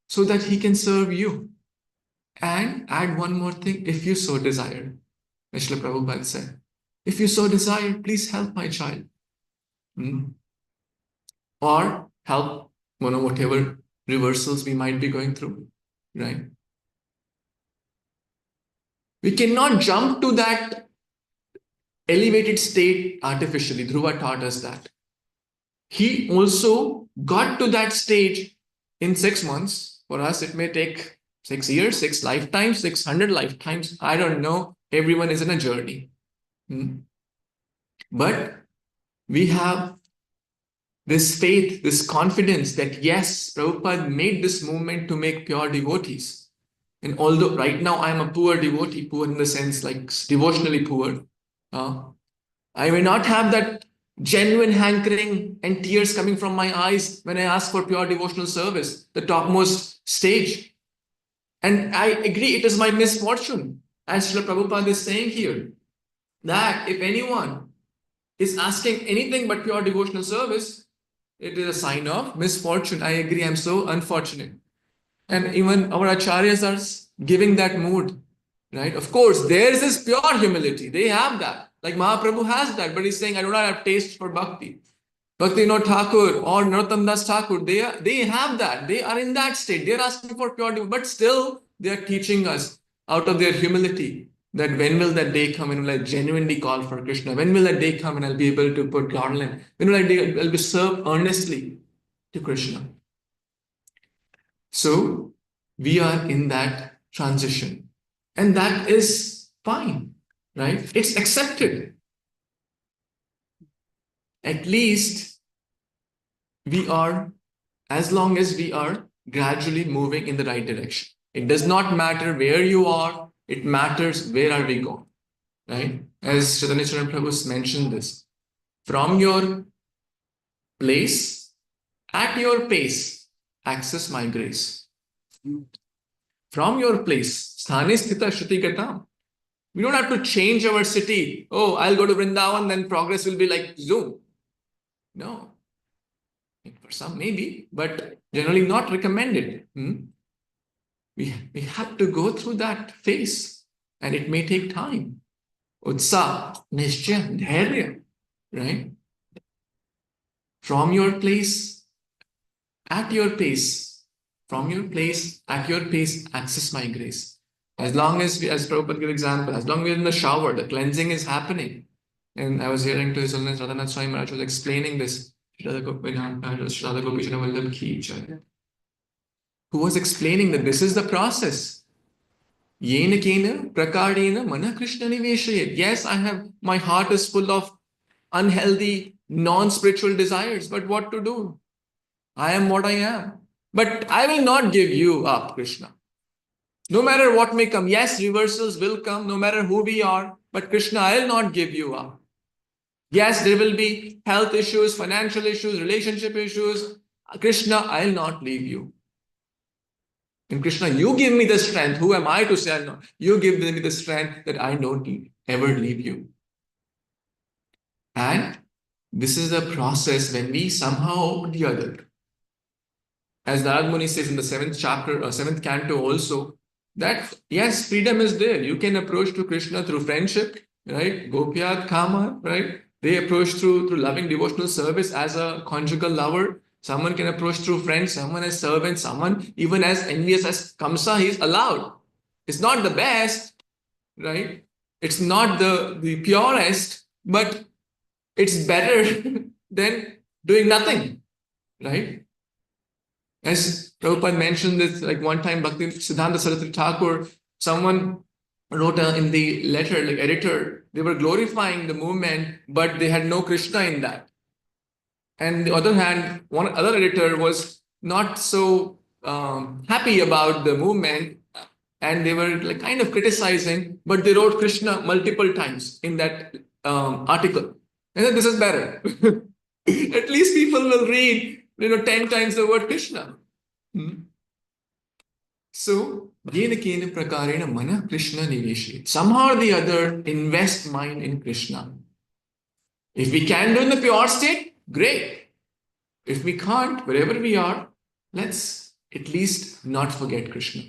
so that he can serve you. And add one more thing, if you so desire. Srila Prabhupada said, if you so desire, please help my child. Or help whatever reversals we might be going through, right? We cannot jump to that elevated state artificially. Dhruva taught us that. He also got to that stage in 6 months. For us, it may take 6 years, 6 lifetimes, 600 lifetimes. I don't know. Everyone is in a journey. But we have this faith, this confidence that yes, Prabhupada made this movement to make pure devotees. And although right now I'm a poor devotee, poor in the sense like devotionally poor, I may not have that genuine hankering and tears coming from my eyes when I ask for pure devotional service, the topmost stage. And I agree, it is my misfortune, as Srila Prabhupada is saying here, that if anyone is asking anything but pure devotional service, it is a sign of misfortune. I agree, I'm so unfortunate. And even our acharyas are giving that mood, right? Of course, theirs is pure humility. They have that. Like Mahaprabhu has that, but he's saying, I do not have taste for bhakti. Bhakti Vinod Thakur or Narottam Das Thakur, they have that. They are in that state. They're asking for pure devotion, but still they are teaching us out of their humility that when will that day come and will I genuinely call for Krishna? When will that day come and I'll be able to put garland? When will I'll be served earnestly to Krishna? So we are in that transition, and that is fine, right? It's accepted. At least we are, as long as we are gradually moving in the right direction. It does not matter where you are, it matters where are we going, right? As Chaitanya Prabhu mentioned this, from your place, at your pace, access my grace. From your place, sthane sthita shruti gatam. We don't have to change our city. Oh, I'll go to Vrindavan, then progress will be like Zoom. No. For some, maybe, but generally not recommended. We have to go through that phase. and it may take time. Utsa, nishcha, dhairya, right? From your place, at your pace, from your place, at your pace, access my grace. As long as we, as Prabhupada give example, as long as we're in the shower, the cleansing is happening. And I was hearing to His Holiness Radhanath Swami Maharaj was explaining this. Who was explaining that this is the process. Yena kena prakarena mana Krishna niveshayet. Yes, I have, my heart is full of unhealthy, non-spiritual desires, but what to do? I am what I am. But I will not give you up, Krishna. No matter what may come, yes, reversals will come, no matter who we are, but Krishna, I will not give you up. Yes, there will be health issues, financial issues, relationship issues. Krishna, I will not leave you. And Krishna, you give me the strength. Who am I to say I'll not? You give me the strength that I don't ever leave you. And this is the process when we somehow or the other, as Narad Muni says in the 7th chapter, 7th canto also, that yes, freedom is there. You can approach to Krishna through friendship, right? Gopyat Kama, right? They approach through loving devotional service as a conjugal lover. Someone can approach through friends, someone as servant, someone even as envious as Kamsa, he is allowed. It's not the best, right? It's not the purest, but it's better than doing nothing, right? As Prabhupada mentioned this, like one time Bhakti Siddhanta Saraswati Thakur, someone wrote in the letter, like editor, they were glorifying the movement, but they had no Krishna in that. And the other hand, one other editor was not so happy about the movement, and they were like kind of criticizing, but they wrote Krishna multiple times in that article. And then this is better. At least people will read, 10 times the word Krishna. So, yena kena prakarena mana Krishna niveshi. Somehow or the other, invest mind in Krishna. If we can do in the pure state, great. If we can't, wherever we are, let's at least not forget Krishna.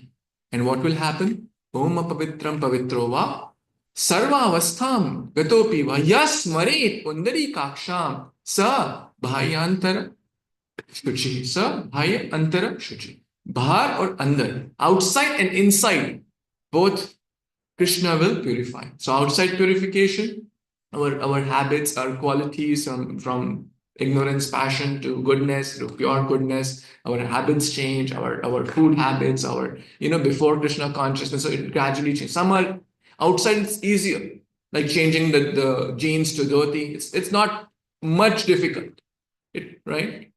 And what will happen? Om apavitram pavitro va sarva avastham gatopi va yas maret pundari kaksham sa bhayantara shuchi. Sa bhayantara shuchi. Bahar or andar, outside and inside, both Krishna will purify. So outside purification, our habits, our qualities from ignorance, passion to goodness, to pure goodness, our habits change, our food habits, our, before Krishna consciousness, so it gradually changes. Some are outside, it's easier, like changing the jeans to dhoti. It's not much difficult, right?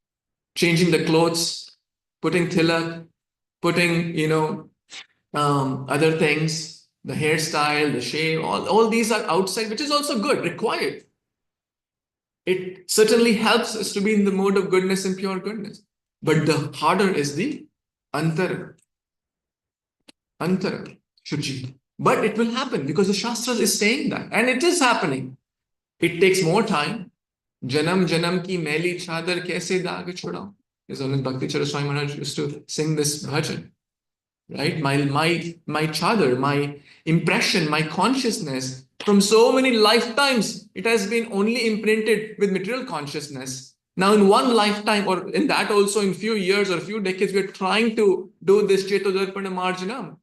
Changing the clothes, putting tilak, putting, other things, the hairstyle, the shave, all these are outside, which is also good, required. It certainly helps us to be in the mode of goodness and pure goodness. But the harder is the antara, shuchi. But it will happen because the Shastras is saying that, and it is happening. It takes more time. Janam janam ki meli chadar kaise daag choda. His Holiness Bhakti Chara Swami Maharaj used to sing this bhajan, right? My chadar, my impression, my consciousness, from so many lifetimes, it has been only imprinted with material consciousness. Now, in one lifetime, or in that also in few years or few decades, we are trying to do this Chetodarpana Marjanam.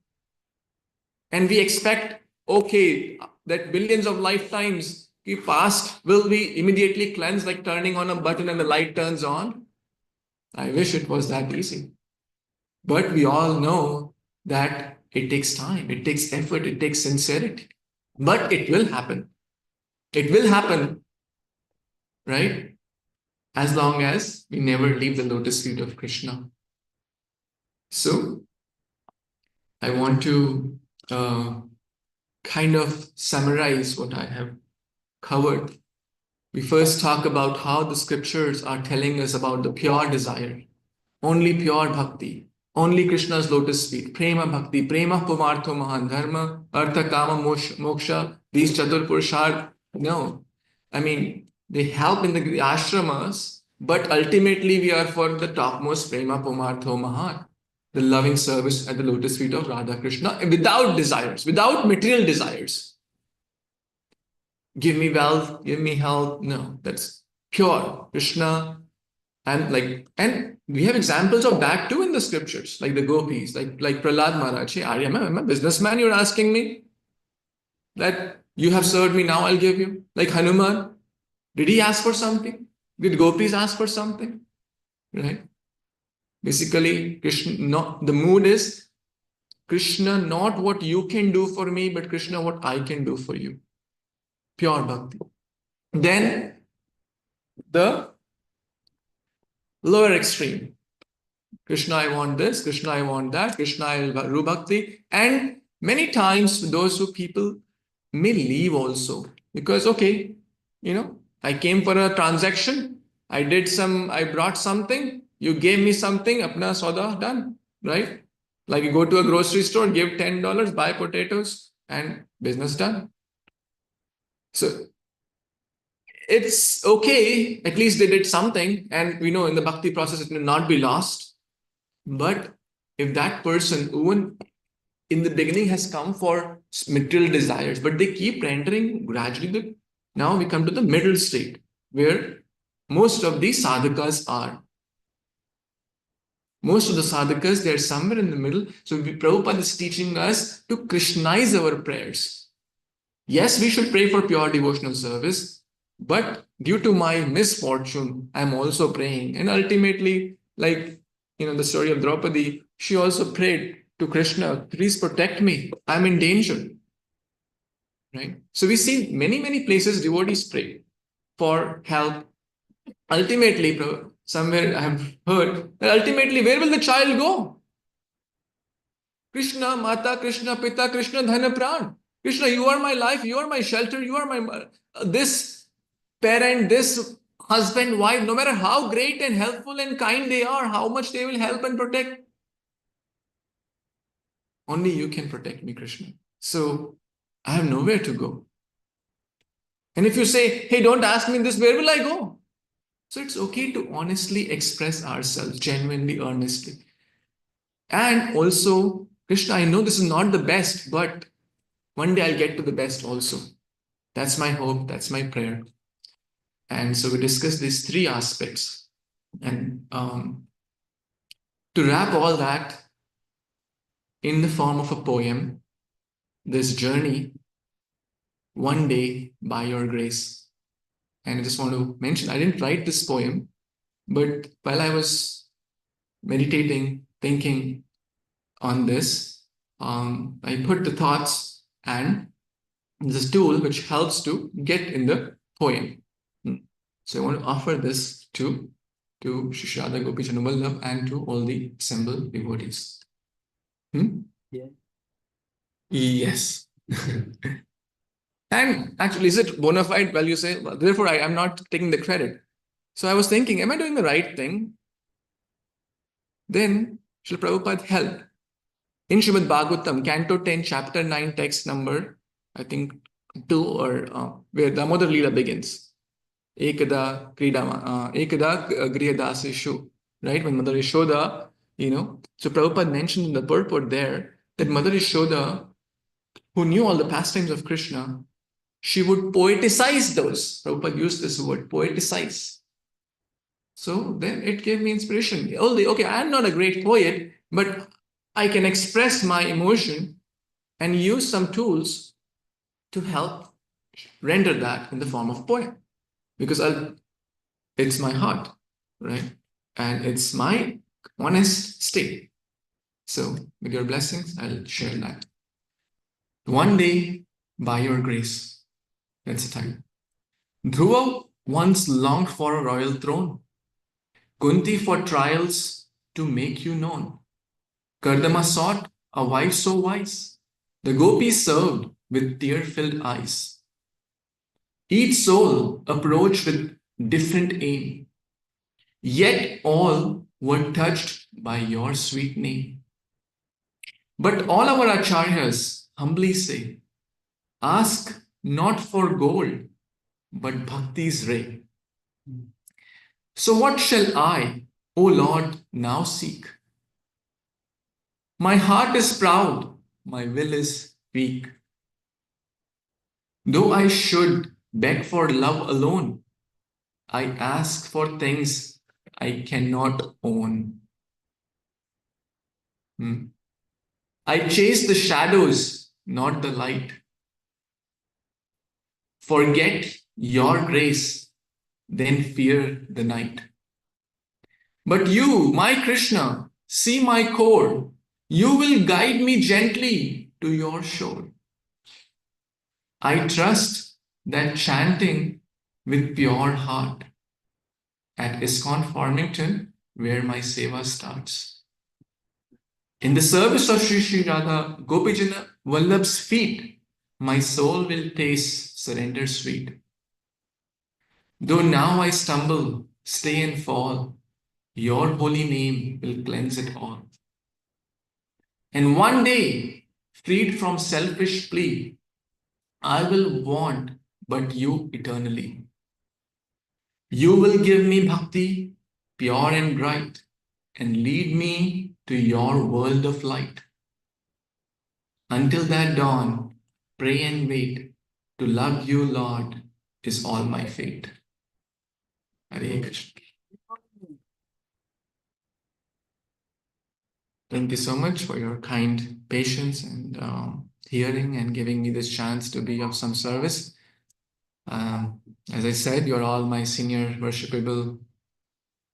And we expect, okay, that billions of lifetimes past will be immediately cleansed, like turning on a button and the light turns on. I wish it was that easy. But we all know that it takes time, it takes effort, it takes sincerity. But it will happen. It will happen, right? As long as we never leave the lotus feet of Krishna. So, I want to kind of summarize what I have covered. We first talk about how the scriptures are telling us about the pure desire, only pure bhakti, only Krishna's lotus feet, prema bhakti, prema pumartho mahan dharma, artha kama moksha, these chatur purushar. No, I mean, they help in the ashramas, but ultimately we are for the topmost prema pumartho mahan. the loving service at the lotus feet of Radha Krishna without desires, without material desires. Give me wealth, give me health. No, that's pure Krishna. And we have examples of that too in the scriptures, like the gopis, like Prahlad Maharaj. Hey, Arya, I'm a businessman, you're asking me that you have served me, now I'll give you. Like Hanuman, did he ask for something? Did gopis ask for something? Right? Basically, Krishna, not, the mood is Krishna, not what you can do for me, but Krishna, what I can do for you. Pure bhakti. Then the lower extreme. Krishna, I want this. Krishna, I want that. Krishna, I will do bhakti. And many times, those who people may leave also because, okay, I came for a transaction. I brought something. You gave me something. Apna soda done, right? Like you go to a grocery store, give $10, buy potatoes, and business done. So it's okay. At least they did something, and we know in the bhakti process it will not be lost. But if that person, even in the beginning, has come for material desires, but they keep entering gradually, now we come to the middle state where most of these sadhakas are. Most of the sadhakas, they're somewhere in the middle. So Prabhupada is teaching us to Krishnaize our prayers. Yes, we should pray for pure devotional service, but due to my misfortune, I'm also praying. And ultimately, like, the story of Draupadi, she also prayed to Krishna, please protect me. I'm in danger. Right? So we see many, many places devotees pray for help. Ultimately, somewhere I have heard that ultimately, where will the child go? Krishna, Mata, Krishna, Pita, Krishna, Dhana, Pran. Krishna, you are my life, you are my shelter, you are my this parent, this husband, wife, no matter how great and helpful and kind they are, how much they will help and protect. Only you can protect me, Krishna. So I have nowhere to go. And if you say, hey, don't ask me this, where will I go? So it's okay to honestly express ourselves, genuinely, earnestly. And also, Krishna, I know this is not the best, but one day I'll get to the best also. That's my hope, that's my prayer. And so we discussed these three aspects. And to wrap all that in the form of a poem, this journey, one day by your grace. And I just want to mention, I didn't write this poem, but while I was meditating, thinking on this, I put the thoughts and this tool which helps to get in the poem. So I want to offer this to Shishada Gopi Chanuvallabh and to all the assembled devotees. Yeah. Yes. And actually, is it bona fide? Well, you say, well, therefore, I am not taking the credit. So I was thinking, am I doing the right thing? Then Srila Prabhupada helped. In Srimad Bhagavatam, Canto 10, Chapter 9, text number, I think 2, or where Damodar Leela begins. Ekada Grihadasishu, right? When Mother Yashoda, so Prabhupada mentioned in the purport there that Mother Yashoda, who knew all the pastimes of Krishna, she would poeticize those. Prabhupada used this word, poeticize. So then it gave me inspiration. Okay, I'm not a great poet, but I can express my emotion and use some tools to help render that in the form of poem. Because it's my heart, right? And it's my honest state. So with your blessings, I'll share that. One day, by your grace, that's the time. Dhruva once longed for a royal throne. Kunti for trials to make you known. Kardama sought a wife so wise. The gopis served with tear-filled eyes. Each soul approached with different aim, yet all were touched by your sweet name. But all our acharyas humbly say, ask not for gold, but bhakti's ray. So what shall I, O Lord, now seek? My heart is proud, my will is weak. Though I should beg for love alone, I ask for things I cannot own. Hmm. I chase the shadows, not the light. Forget your grace, then fear the night. But you, my Krishna, see my core. You will guide me gently to your shore. I trust that chanting with pure heart at ISKCON Farmington, where my seva starts. In the service of Sri Sri Radha Gopijana Vallabh's feet, my soul will taste surrender sweet. Though now I stumble, stay and fall, your holy name will cleanse it all. And one day, freed from selfish plea, I will want but you eternally. You will give me bhakti, pure and bright, and lead me to your world of light. Until that dawn, pray and wait. To love you, Lord, is all my fate. Hare Krishna. Thank you so much for your kind patience and hearing and giving me this chance to be of some service. As I said, you're all my senior worshipable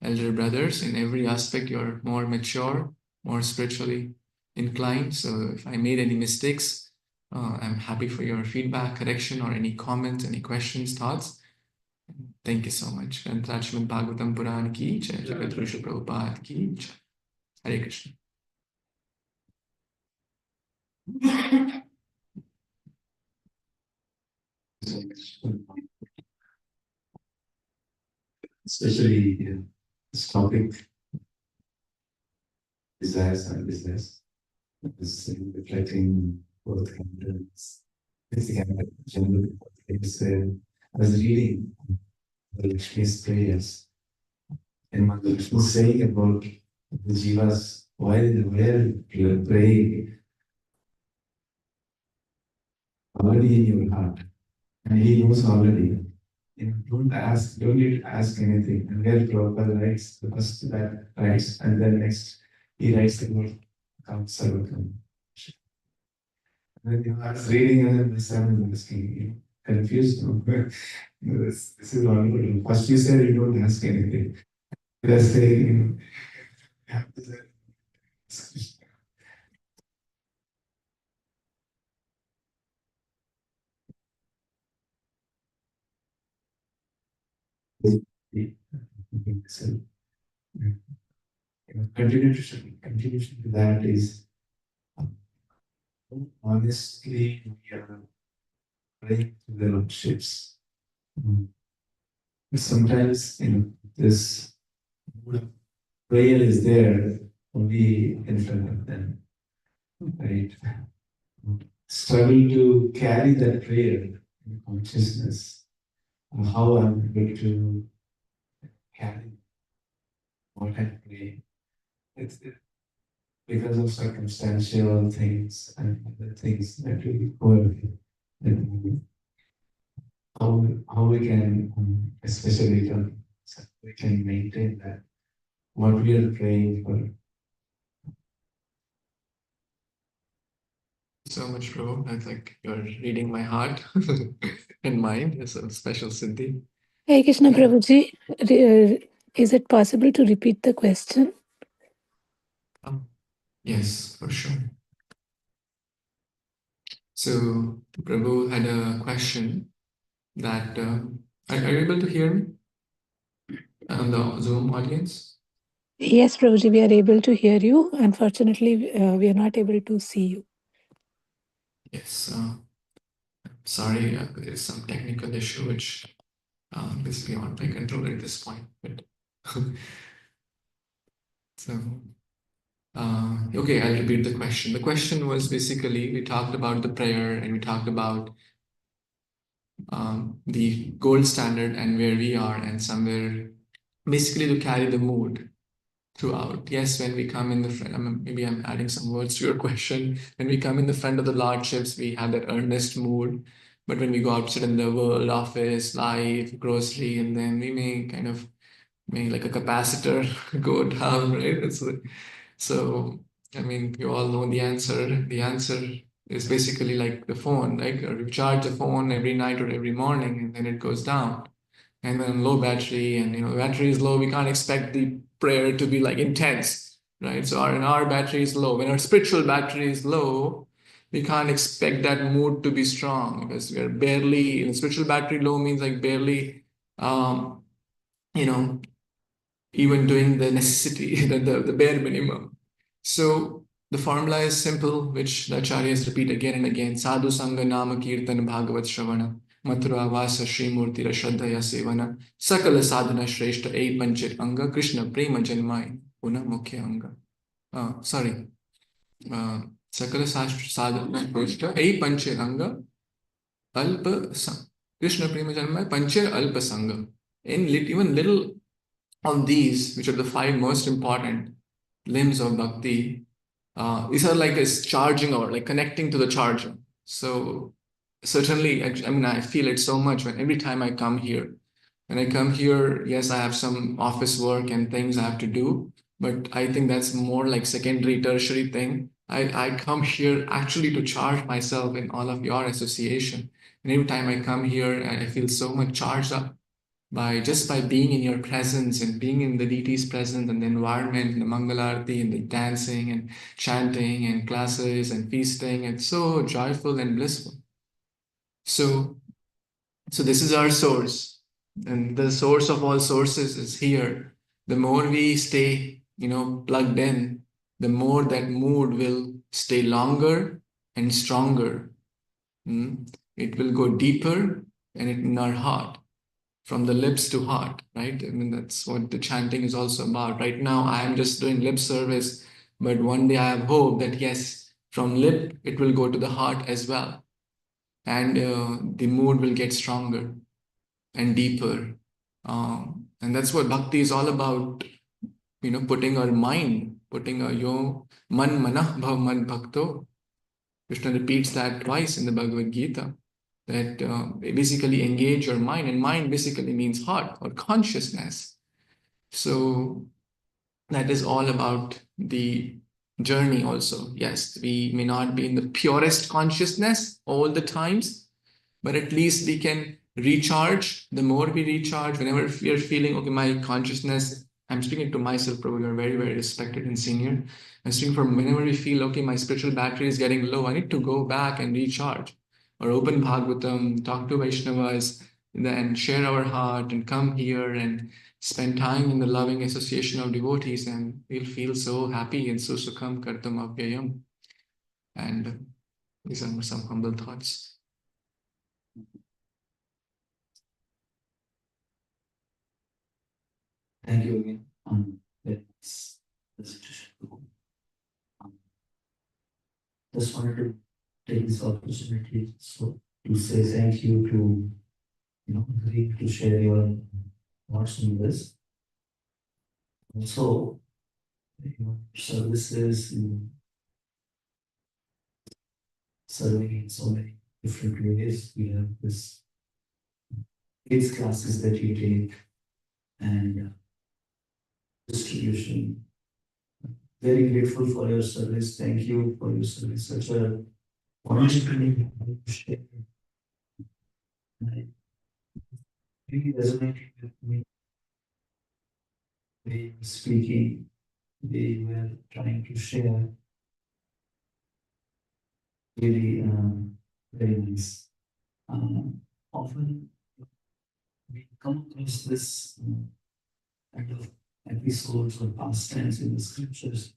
elder brothers. In every aspect, you're more mature, more spiritually inclined. So if I made any mistakes, I'm happy for your feedback, correction, or any comments, any questions, thoughts. Thank you so much. And Rashman Bhagavatam Puran ki jai, Jagat Guru Srila Prabhupada ki jai. Hare Krishna. Especially this topic, desires and business, is reflecting both hindrance, basic and general things. I was reading the Lakshmi's prayers, and Mother Lakshmi was saying about the jivas, why they pray already in your heart, and he knows already. And don't need to ask anything. And where Prabhupada writes, the first that writes, and then next he writes the word Sarvakam. And then I was reading, and then my son was asking, confused. This is wonderful. First you said you don't ask anything. Let's say, you have to say, continuation to that is honestly we are praying to the Lordships. Sometimes this prayer is there only in front of them, right? Struggle to carry that prayer in consciousness, how I'm able to carry what I pray. It's because of circumstantial things and other things that we go away. And how we can, especially we can maintain that what we are praying for. So much, Prabhu. That's like you're reading my heart and mind. It's a special Siddhi. Hey Krishna Prabhuji, is it possible to repeat the question? Yes, for sure. So Prabhu had a question that are you able to hear me on the Zoom audience? Yes, Prabhuji, we are able to hear you. Unfortunately, we are not able to see you. Yes. Sorry, there's some technical issue which is beyond my control at this point. But so, okay, I'll repeat the question. The question was basically we talked about the prayer and we talked about the gold standard and where we are, and somewhere basically to carry the mood. throughout. Yes, when we come in the front, maybe I'm adding some words to your question. When we come in the front of the Lordships, we have that earnest mood. But when we go outside in the world, office, life, grocery, and then we may kind of make like a capacitor go down, right? So, I mean, you all know the answer. The answer is basically like the phone, right? Or you charge the phone every night or every morning, and then it goes down. And then low battery, and battery is low, we can't expect the prayer to be like intense, right? So our battery is low. When our spiritual battery is low, we can't expect that mood to be strong because we are barely, spiritual battery low means like barely, um, you know, even doing the necessity, the bare minimum. So the formula is simple, which the acharyas repeat again and again. Sadhu Sangha Nama Kirtan Bhagavat Shravana Mathura Vasa Shri Murti Shraddhaya Sevana Sakala Sadhana Shrestha Eight Panchit Anga Krishna Prema Janmai Puna Mukhya Anga. Sorry. Sakala Sadhana Shrestha Eight Panchit Anga Alpa Krishna Prema Janmai Panchir Alpa Sangha. In even little of these, which are the five most important limbs of bhakti, these are like this charging or like connecting to the charger. So certainly, I feel it so much when every time I come here. When I come here, yes, I have some office work and things I have to do, but I think that's more like secondary, tertiary thing. I come here actually to charge myself in all of your association. And every time I come here, I feel so much charged up by being in your presence and being in the deity's presence and the environment and the Mangalarti and the dancing and chanting and classes and feasting. It's so joyful and blissful. So this is our source, and the source of all sources is here. The more we stay, plugged in, the more that mood will stay longer and stronger. It will go deeper and in our heart, from the lips to heart, right? I mean, that's what the chanting is also about. Right now, I am just doing lip service, but one day I have hope that yes, from lip, it will go to the heart as well. And the mood will get stronger and deeper. And that's what bhakti is all about, putting our mind, putting our man manah bhav man bhakto. Krishna repeats that twice in the Bhagavad Gita, that basically engage your mind, and mind basically means heart or consciousness. So that is all about the journey also. Yes, we may not be in the purest consciousness all the times, but at least we can recharge. The more we recharge, whenever we are feeling, okay, my consciousness, I'm speaking to myself, Prabhu, you're very, very respected and senior. I'm speaking from whenever we feel, okay, my spiritual battery is getting low, I need to go back and recharge, or open Bhagavatam, talk to Vaishnavas, then share our heart and come here and spend time in the loving association of devotees, and we'll feel so happy and so sukham kartam avyayam. And these are some humble thoughts. Thank you again. Just wanted to take this opportunity to say thank you to Govind, to share your thoughts on this. Also, services, serving in so many different ways. We have this kids classes that you take and distribution. Very grateful for your service. Thank you for your service. Such a wonderful thing to share. I really resonated with me. They were speaking, they were trying to share. Really very nice. Often we come across this kind of episodes or pastimes in the scriptures,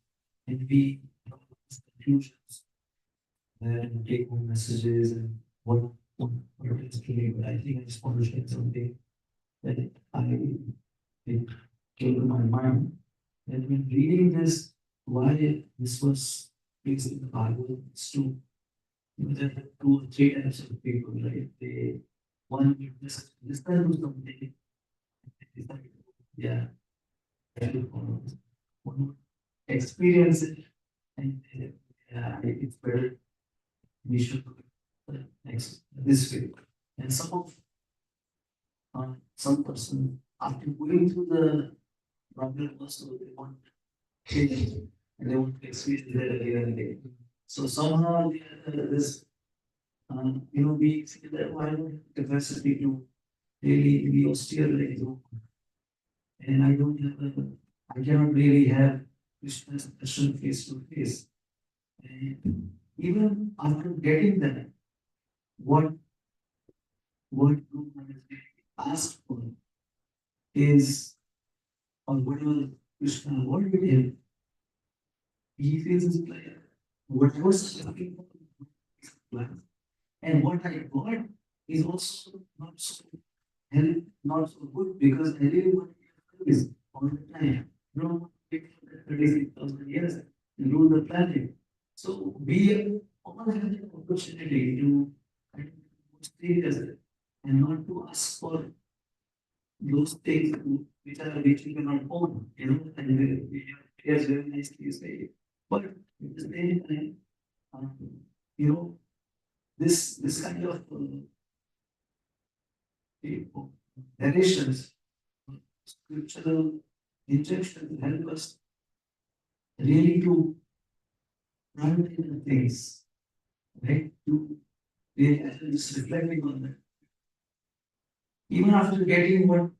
and we come across conclusions where we take home messages and what it is today. But I think I just want to share something that it came to my mind that when reading this, why this was placed in the Bible, it's to there are two or three types of people, right? One listen to something, yeah, try to follow. one would experience it, and it's better we should do it this way. And some person after going through the problem also they want change and they want to experience that again and again. So somehow this we feel that I don't have capacity to really be austere like you, and I cannot really have Krishna's darshan face to face. And even after getting that, what Guru Maharaj asked for is, or whatever Krishna wanted him, he feels his like what I was looking for is plans. And what I got is also not so not so good because I really want to do this all the time. You don't want to wait for 36,000 years and do the planning. So we all have the opportunity to kind of stay as and not to ask for those things which we cannot own, and we are very nicely say. But at the same time, um, this kind of narrations, scriptural injections help us really to prioritize the things, right? To really just reflecting on that. Even after getting what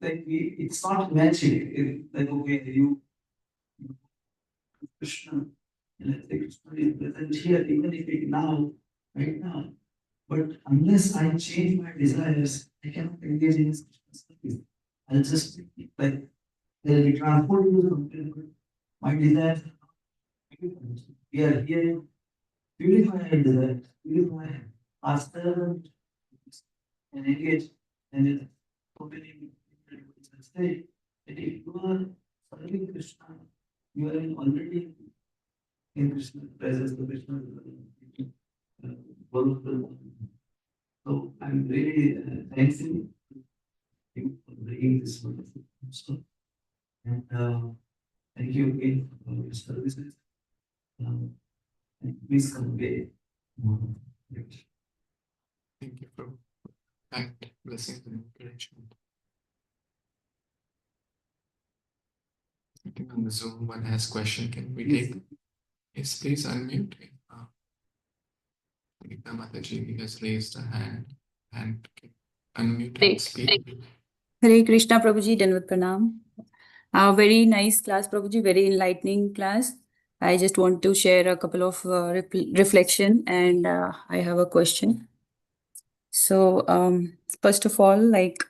it's not matching. Like okay, you Krishna, let's say Krishna is present here, even if it now, right now. But unless I change my desires, I cannot engage in this Krishna service. I'll just be like I'll be transported to something. But my desires are not purified. We are here to purify our desires, purify our servant and engage and opening say that if you are serving Krishna, you are already in Krishna's presence, the Krishna Bhagavad. So I'm really thankful to you for bringing this wonderful stuff. And thank you again for your services. And please convey more of it. Thank you for that blessings and encouragement. I think on the Zoom one has question. Can we take? Yes, please unmute. Gita Mataji has raised a hand. Unmute and speak. Hare Krishna Prabhuji, Dandavat Pranam. Very nice class, Prabhuji, very enlightening class. I just want to share a couple of reflection and I have a question. So first of all, like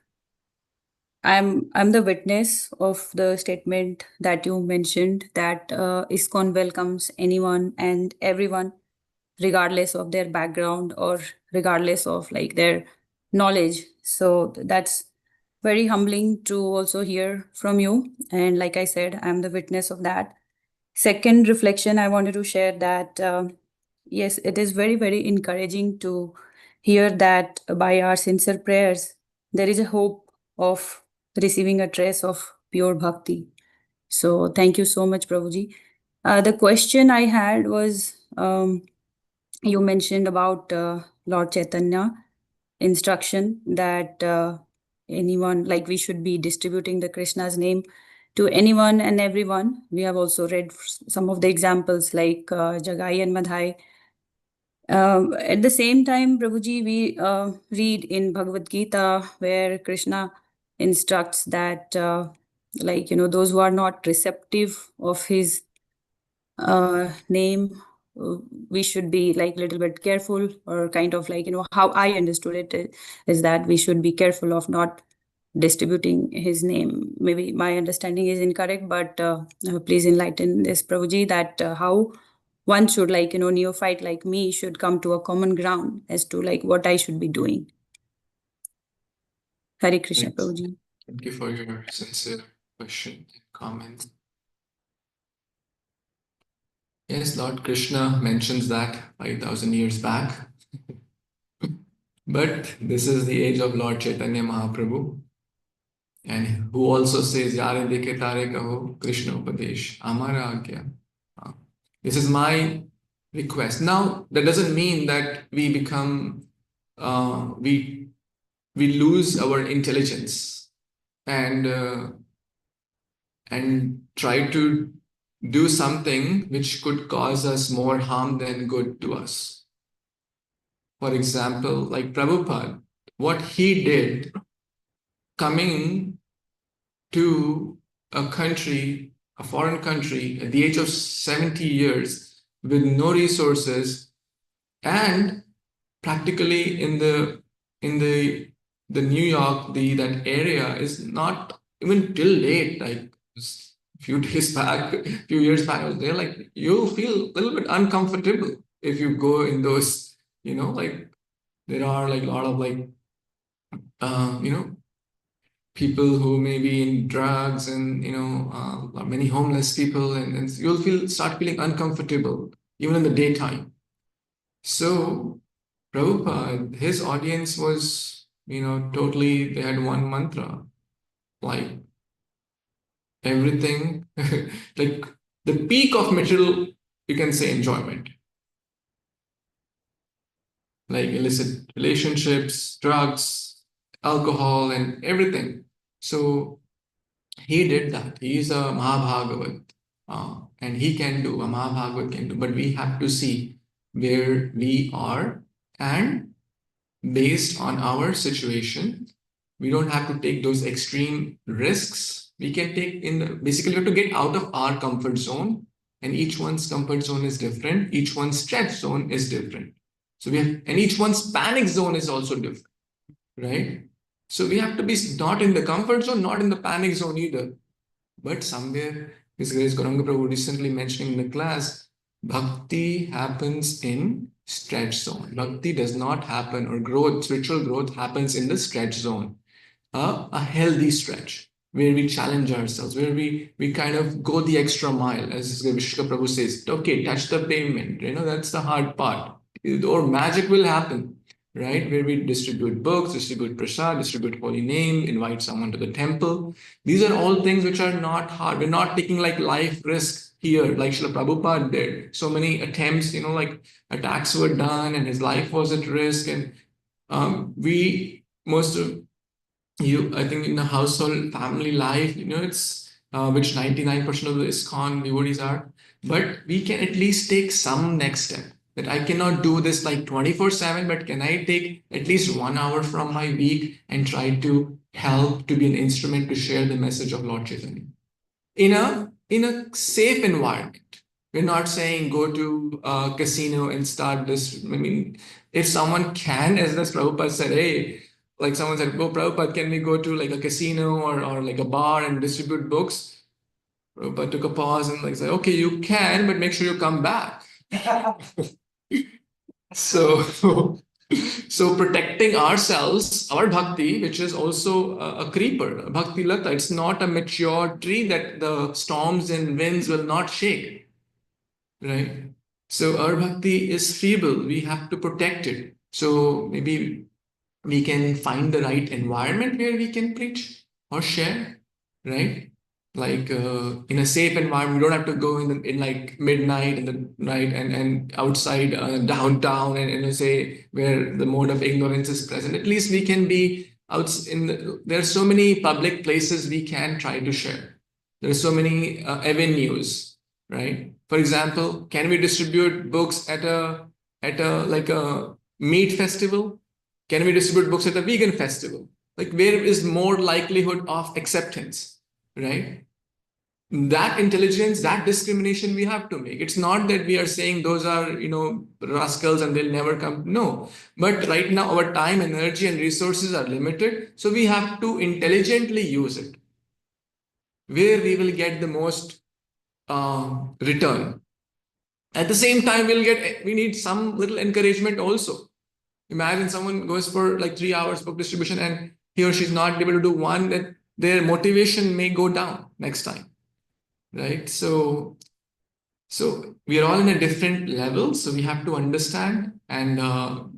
I'm the witness of the statement that you mentioned that ISKCON welcomes anyone and everyone, regardless of their background or regardless of like their knowledge. So that's very humbling to also hear from you. And like I said, I'm the witness of that. Second reflection I wanted to share that yes, it is very, very encouraging to hear that by our sincere prayers, there is a hope of receiving a trace of pure bhakti. So thank you so much, Prabhuji. The question I had was you mentioned about Lord Chaitanya instruction that anyone, like we should be distributing the Krishna's name to anyone and everyone. We have also read some of the examples like Jagai and Madhai. At the same time, Prabhuji, we read in Bhagavad Gita where Krishna instructs that, those who are not receptive of his name, we should be like a little bit careful, or kind of like, how I understood it is that we should be careful of not distributing his name. Maybe my understanding is incorrect, but please enlighten this, Prabhuji, that how one should, like, neophyte like me should come to a common ground as to like what I should be doing. Hare Krishna, Thanks. Prabhuji. Thank you for your sincere question and comment. Yes, Lord Krishna mentions that 5,000 years back. But this is the age of Lord Chaitanya Mahaprabhu. and who also says, Yare dekhe tare kaho, Krishna Upadesh, Amara Agya. This is my request. Now, that doesn't mean that we become, we lose our intelligence and and try to do something which could cause us more harm than good to us. For example, like Prabhupada, what he did coming to a country, a foreign country, at the age of 70 years with no resources, and practically in the New York, that area is not even till late, like a few days back, a few years back, I was there, like you feel a little bit uncomfortable if you go in those, like there are like a lot of like people who may be in drugs and many homeless people, and you'll start feeling uncomfortable even in the daytime. So Prabhupada, his audience was, totally, they had one mantra, like everything, like the peak of material, you can say enjoyment, like illicit relationships, drugs, alcohol, and everything. So he did that. He is a Mahabhagavat, and he can do, a Mahabhagavat can do, but we have to see where we are, and based on our situation, we don't have to take those extreme risks. We can take basically, we have to get out of our comfort zone, and each one's comfort zone is different. Each one's stretch zone is different. So and each one's panic zone is also different, right? So we have to be not in the comfort zone, not in the panic zone either. But somewhere, His Grace Gauranga Prabhu recently mentioning in the class, bhakti happens in stretch zone. Bhakti does not happen, or growth, spiritual growth happens in the stretch zone, a healthy stretch where we challenge ourselves, where we kind of go the extra mile, as Vishka Prabhu says, okay, touch the pavement, that's the hard part, or magic will happen, right? Where we distribute books, distribute prasad, distribute holy name, invite someone to the temple. These are all things which are not hard. We're not taking like life risk here, like Srila Prabhupada did. So many attempts, like attacks were done and his life was at risk. And most of I think in the household family life, it's which 99% of the ISKCON devotees are, but we can at least take some next step. That I cannot do this like 24/7, but can I take at least 1 hour from my week and try to help to be an instrument to share the message of Lord Chaitanya in a safe environment. We're not saying go to a casino and start this. I mean, if someone can, as this Prabhupada said, hey, like someone said, "Oh, Prabhupada, can we go to like a casino or like a bar and distribute books?" Prabhupada took a pause and like said, "Okay, you can, but make sure you come back." So, so protecting ourselves, our bhakti, which is also a creeper, bhakti lata, it's not a mature tree that the storms and winds will not shake, right? So our bhakti is feeble. We have to protect it. So maybe we can find the right environment where we can preach or share, right? Like in a safe environment, we don't have to go in like midnight in the night and outside downtown and say where the mode of ignorance is present. At least we can be out there are so many public places we can try to share. There are so many avenues, right? For example, can we distribute books at a like a meat festival? Can we distribute books at a vegan festival? Like, where is more likelihood of acceptance, right? That intelligence, that discrimination we have to make. It's not that we are saying those are, rascals and they'll never come. No. But right now, our time, energy, and resources are limited. So we have to intelligently use it where we will get the most return. At the same time, we need some little encouragement also. Imagine someone goes for like 3 hours book distribution and he or she's not able to do one, that their motivation may go down next time, right? So we are all in a different level. So we have to understand and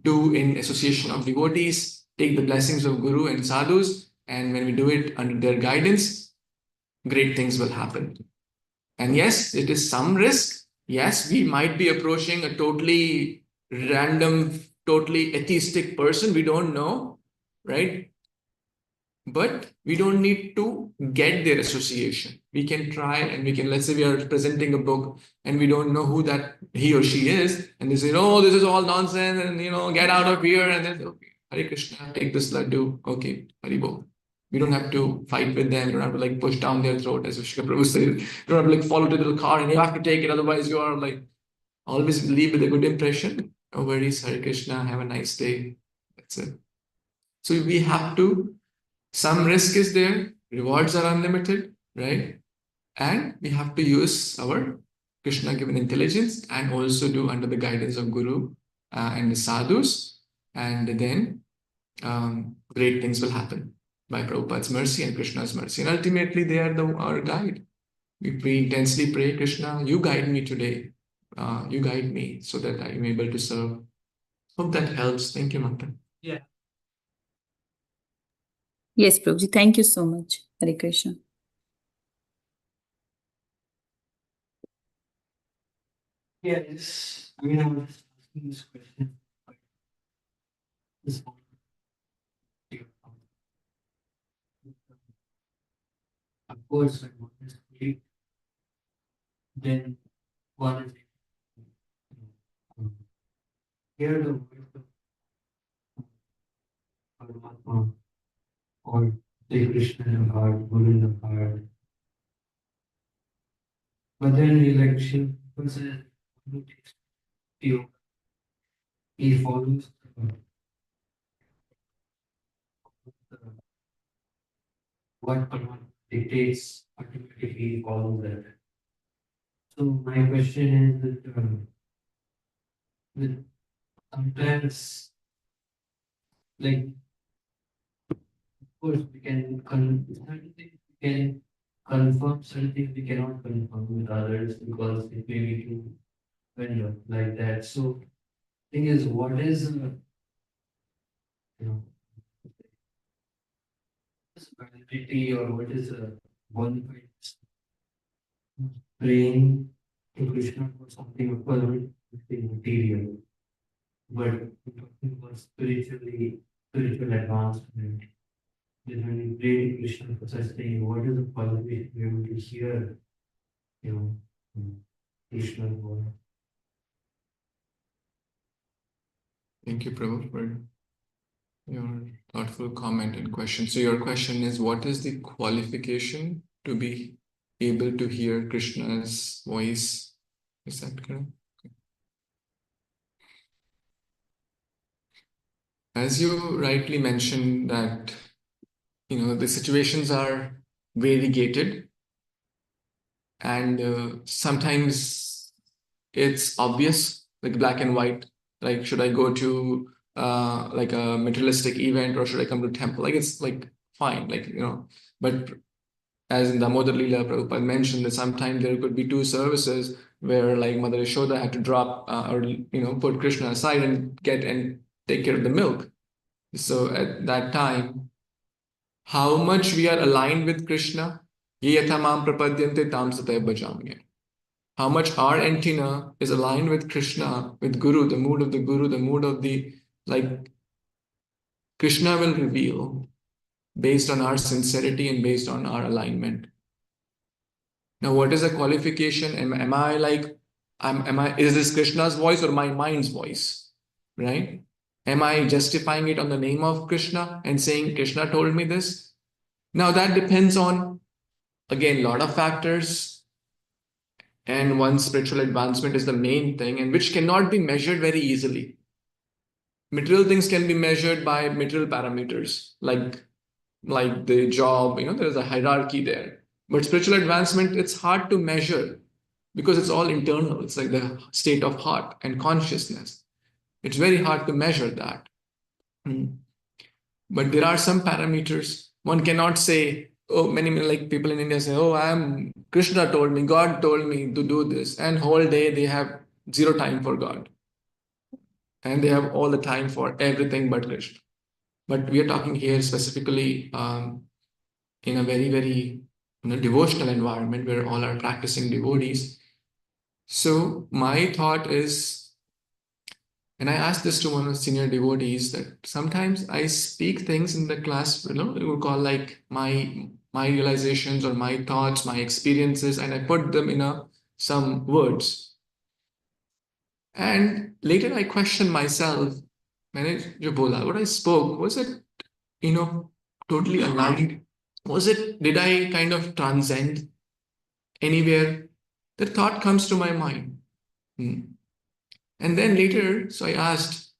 do in association of devotees, take the blessings of Guru and sadhus, And when we do it under their guidance, great things will happen. And yes, it is some risk. Yes, we might be approaching a totally random, totally atheistic person. We don't know, right? But we don't need to get their association. We can try and we can, let's say we are presenting a book and we don't know who that he or she is, and they say, oh, this is all nonsense, and get out of here. And then, okay, Hare Krishna, take this laddu. Okay, Hari Bol. We don't have to fight with them. You don't have to like push down their throat, as Vishka Prabhu says. You don't have to like follow to the car and you have to take it, otherwise you are like always leave with a good impression. No worries, Hare Krishna, have a nice day. That's it. So we have to, some risk is there, rewards are unlimited, right? And we have to use our Krishna given intelligence and also do under the guidance of Guru and the sadhus, and then great things will happen by Prabhupada's mercy and Krishna's mercy. And ultimately, they are our guide. We intensely pray, Krishna, you guide me today. You guide me so that I am able to serve. Hope that helps. Thank you, Mata. Yes, Prabhuji. Thank you so much. Hare Krishna. Yes, I mean, I was just asking this question. This one. Of course, when one is complete, then one is hear the voice of Paramatma or Sri Krishna in the heart, Guru in the heart. But then he like Shiv says, he follows what Paramatma dictates, automatically he follows that. So my question is that sometimes, like, of course, we can certain things we can confirm, certain things we cannot confirm with others because it may be too vendor like that. So, thing is, what is validity or what is a qualified praying to Krishna for something of course material, but we're talking about spiritual advancement. Then when we pray to Krishna for such thing, what is the qualification to be able to hear, Krishna voice? Thank you, Prabhu, for your thoughtful comment and question. So your question is, what is the qualification to be able to hear Krishna's voice? Is that correct? Okay. As you rightly mentioned that, the situations are variegated, and sometimes it's obvious, like black and white, like should I go to like a materialistic event or should I come to temple? Like it's like fine, like but as in Damodar Leela, Prabhupada mentioned that sometimes there could be two services where like Mother Yashoda had to drop or put Krishna aside and get and take care of the milk. So at that time, how much we are aligned with Krishna, ye yatha mam prapadyante tam sataya bhajamye. How much our antenna is aligned with Krishna, with Guru, the mood of the Guru, the mood of the, like, Krishna will reveal based on our sincerity and based on our alignment. Now, what is the qualification? Am I like, is this Krishna's voice or my mind's voice? Right? Am I justifying it on the name of Krishna and saying, Krishna told me this? Now, that depends on, again, a lot of factors. And one's spiritual advancement is the main thing, and which cannot be measured very easily. Material things can be measured by material parameters, like the job, there's a hierarchy there. But spiritual advancement, it's hard to measure because it's all internal. It's like the state of heart and consciousness. It's very hard to measure that. But there are some parameters. One cannot say, oh, many like people in India say, oh, Krishna told me, God told me to do this. And whole day they have zero time for God. And they have all the time for everything but Krishna. but we are talking here specifically in a very, very devotional environment where all are practicing devotees. So my thought is, and I asked this to one of the senior devotees, that sometimes I speak things in the class, we would call like my realizations or my thoughts, my experiences, and I put them in some words. And later I questioned myself, what I spoke, was it, totally aligned? Did I kind of transcend anywhere? The thought comes to my mind. And then later, so I asked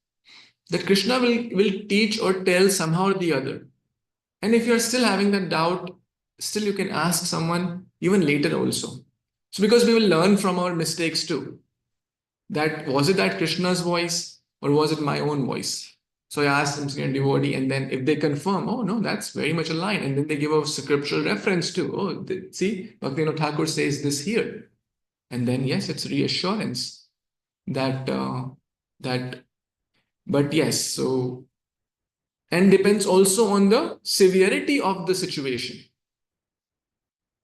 that Krishna will teach or tell somehow or the other. And if you're still having that doubt, still you can ask someone even later also. So because we will learn from our mistakes too. That was it that Krishna's voice or was it my own voice? So I asked some senior devotee, and then if they confirm, oh no, that's very much aligned, and then they give a scriptural reference to, see, Bhaktivinoda Thakur says this here, and then yes, it's reassurance that but yes, so, and depends also on the severity of the situation.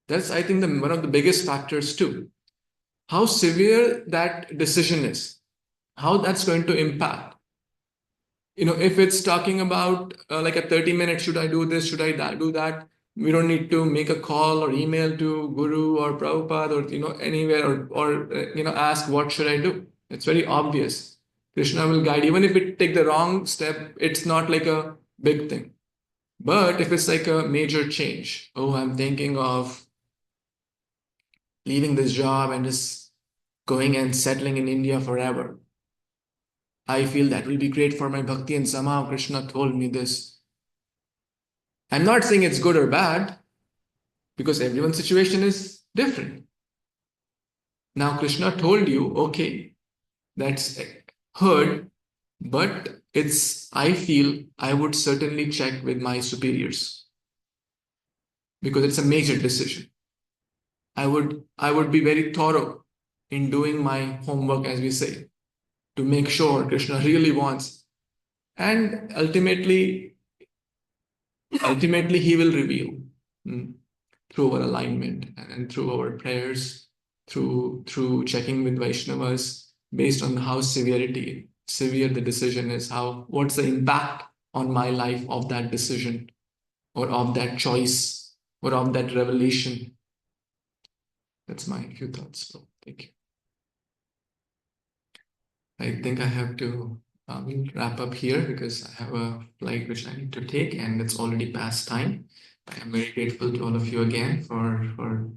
That's, I think, one of the biggest factors too. How severe that decision is, how that's going to impact. If it's talking about like a 30-minute, should I do this, should I do that? We don't need to make a call or email to Guru or Prabhupada or anywhere or ask what should I do. It's very obvious. Krishna will guide. Even if it take the wrong step, it's not like a big thing. But if it's like a major change, I'm thinking of leaving this job and just going and settling in India forever. I feel that will be great for my bhakti, and somehow Krishna told me this. I'm not saying it's good or bad, because everyone's situation is different. Now, Krishna told you, okay, that's heard, but I feel I would certainly check with my superiors because it's a major decision. I would be very thorough in doing my homework, as we say, to make sure Krishna really wants. And ultimately he will reveal through our alignment and through our prayers, through checking with Vaishnavas based on how severe the decision is, what's the impact on my life of that decision or of that choice or of that revelation. That's my few thoughts. So thank you. I think I have to wrap up here because I have a flight which I need to take and it's already past time. I am very grateful to all of you again for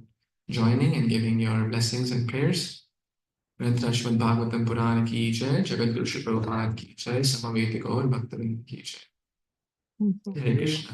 joining and giving your blessings and prayers. Srimad Bhagavatam Purana ki jai, Jagat Guru Shri Prabhupada ki jai, Samaveti Gaur Bhaktivinoda ki jai. Hare Krishna.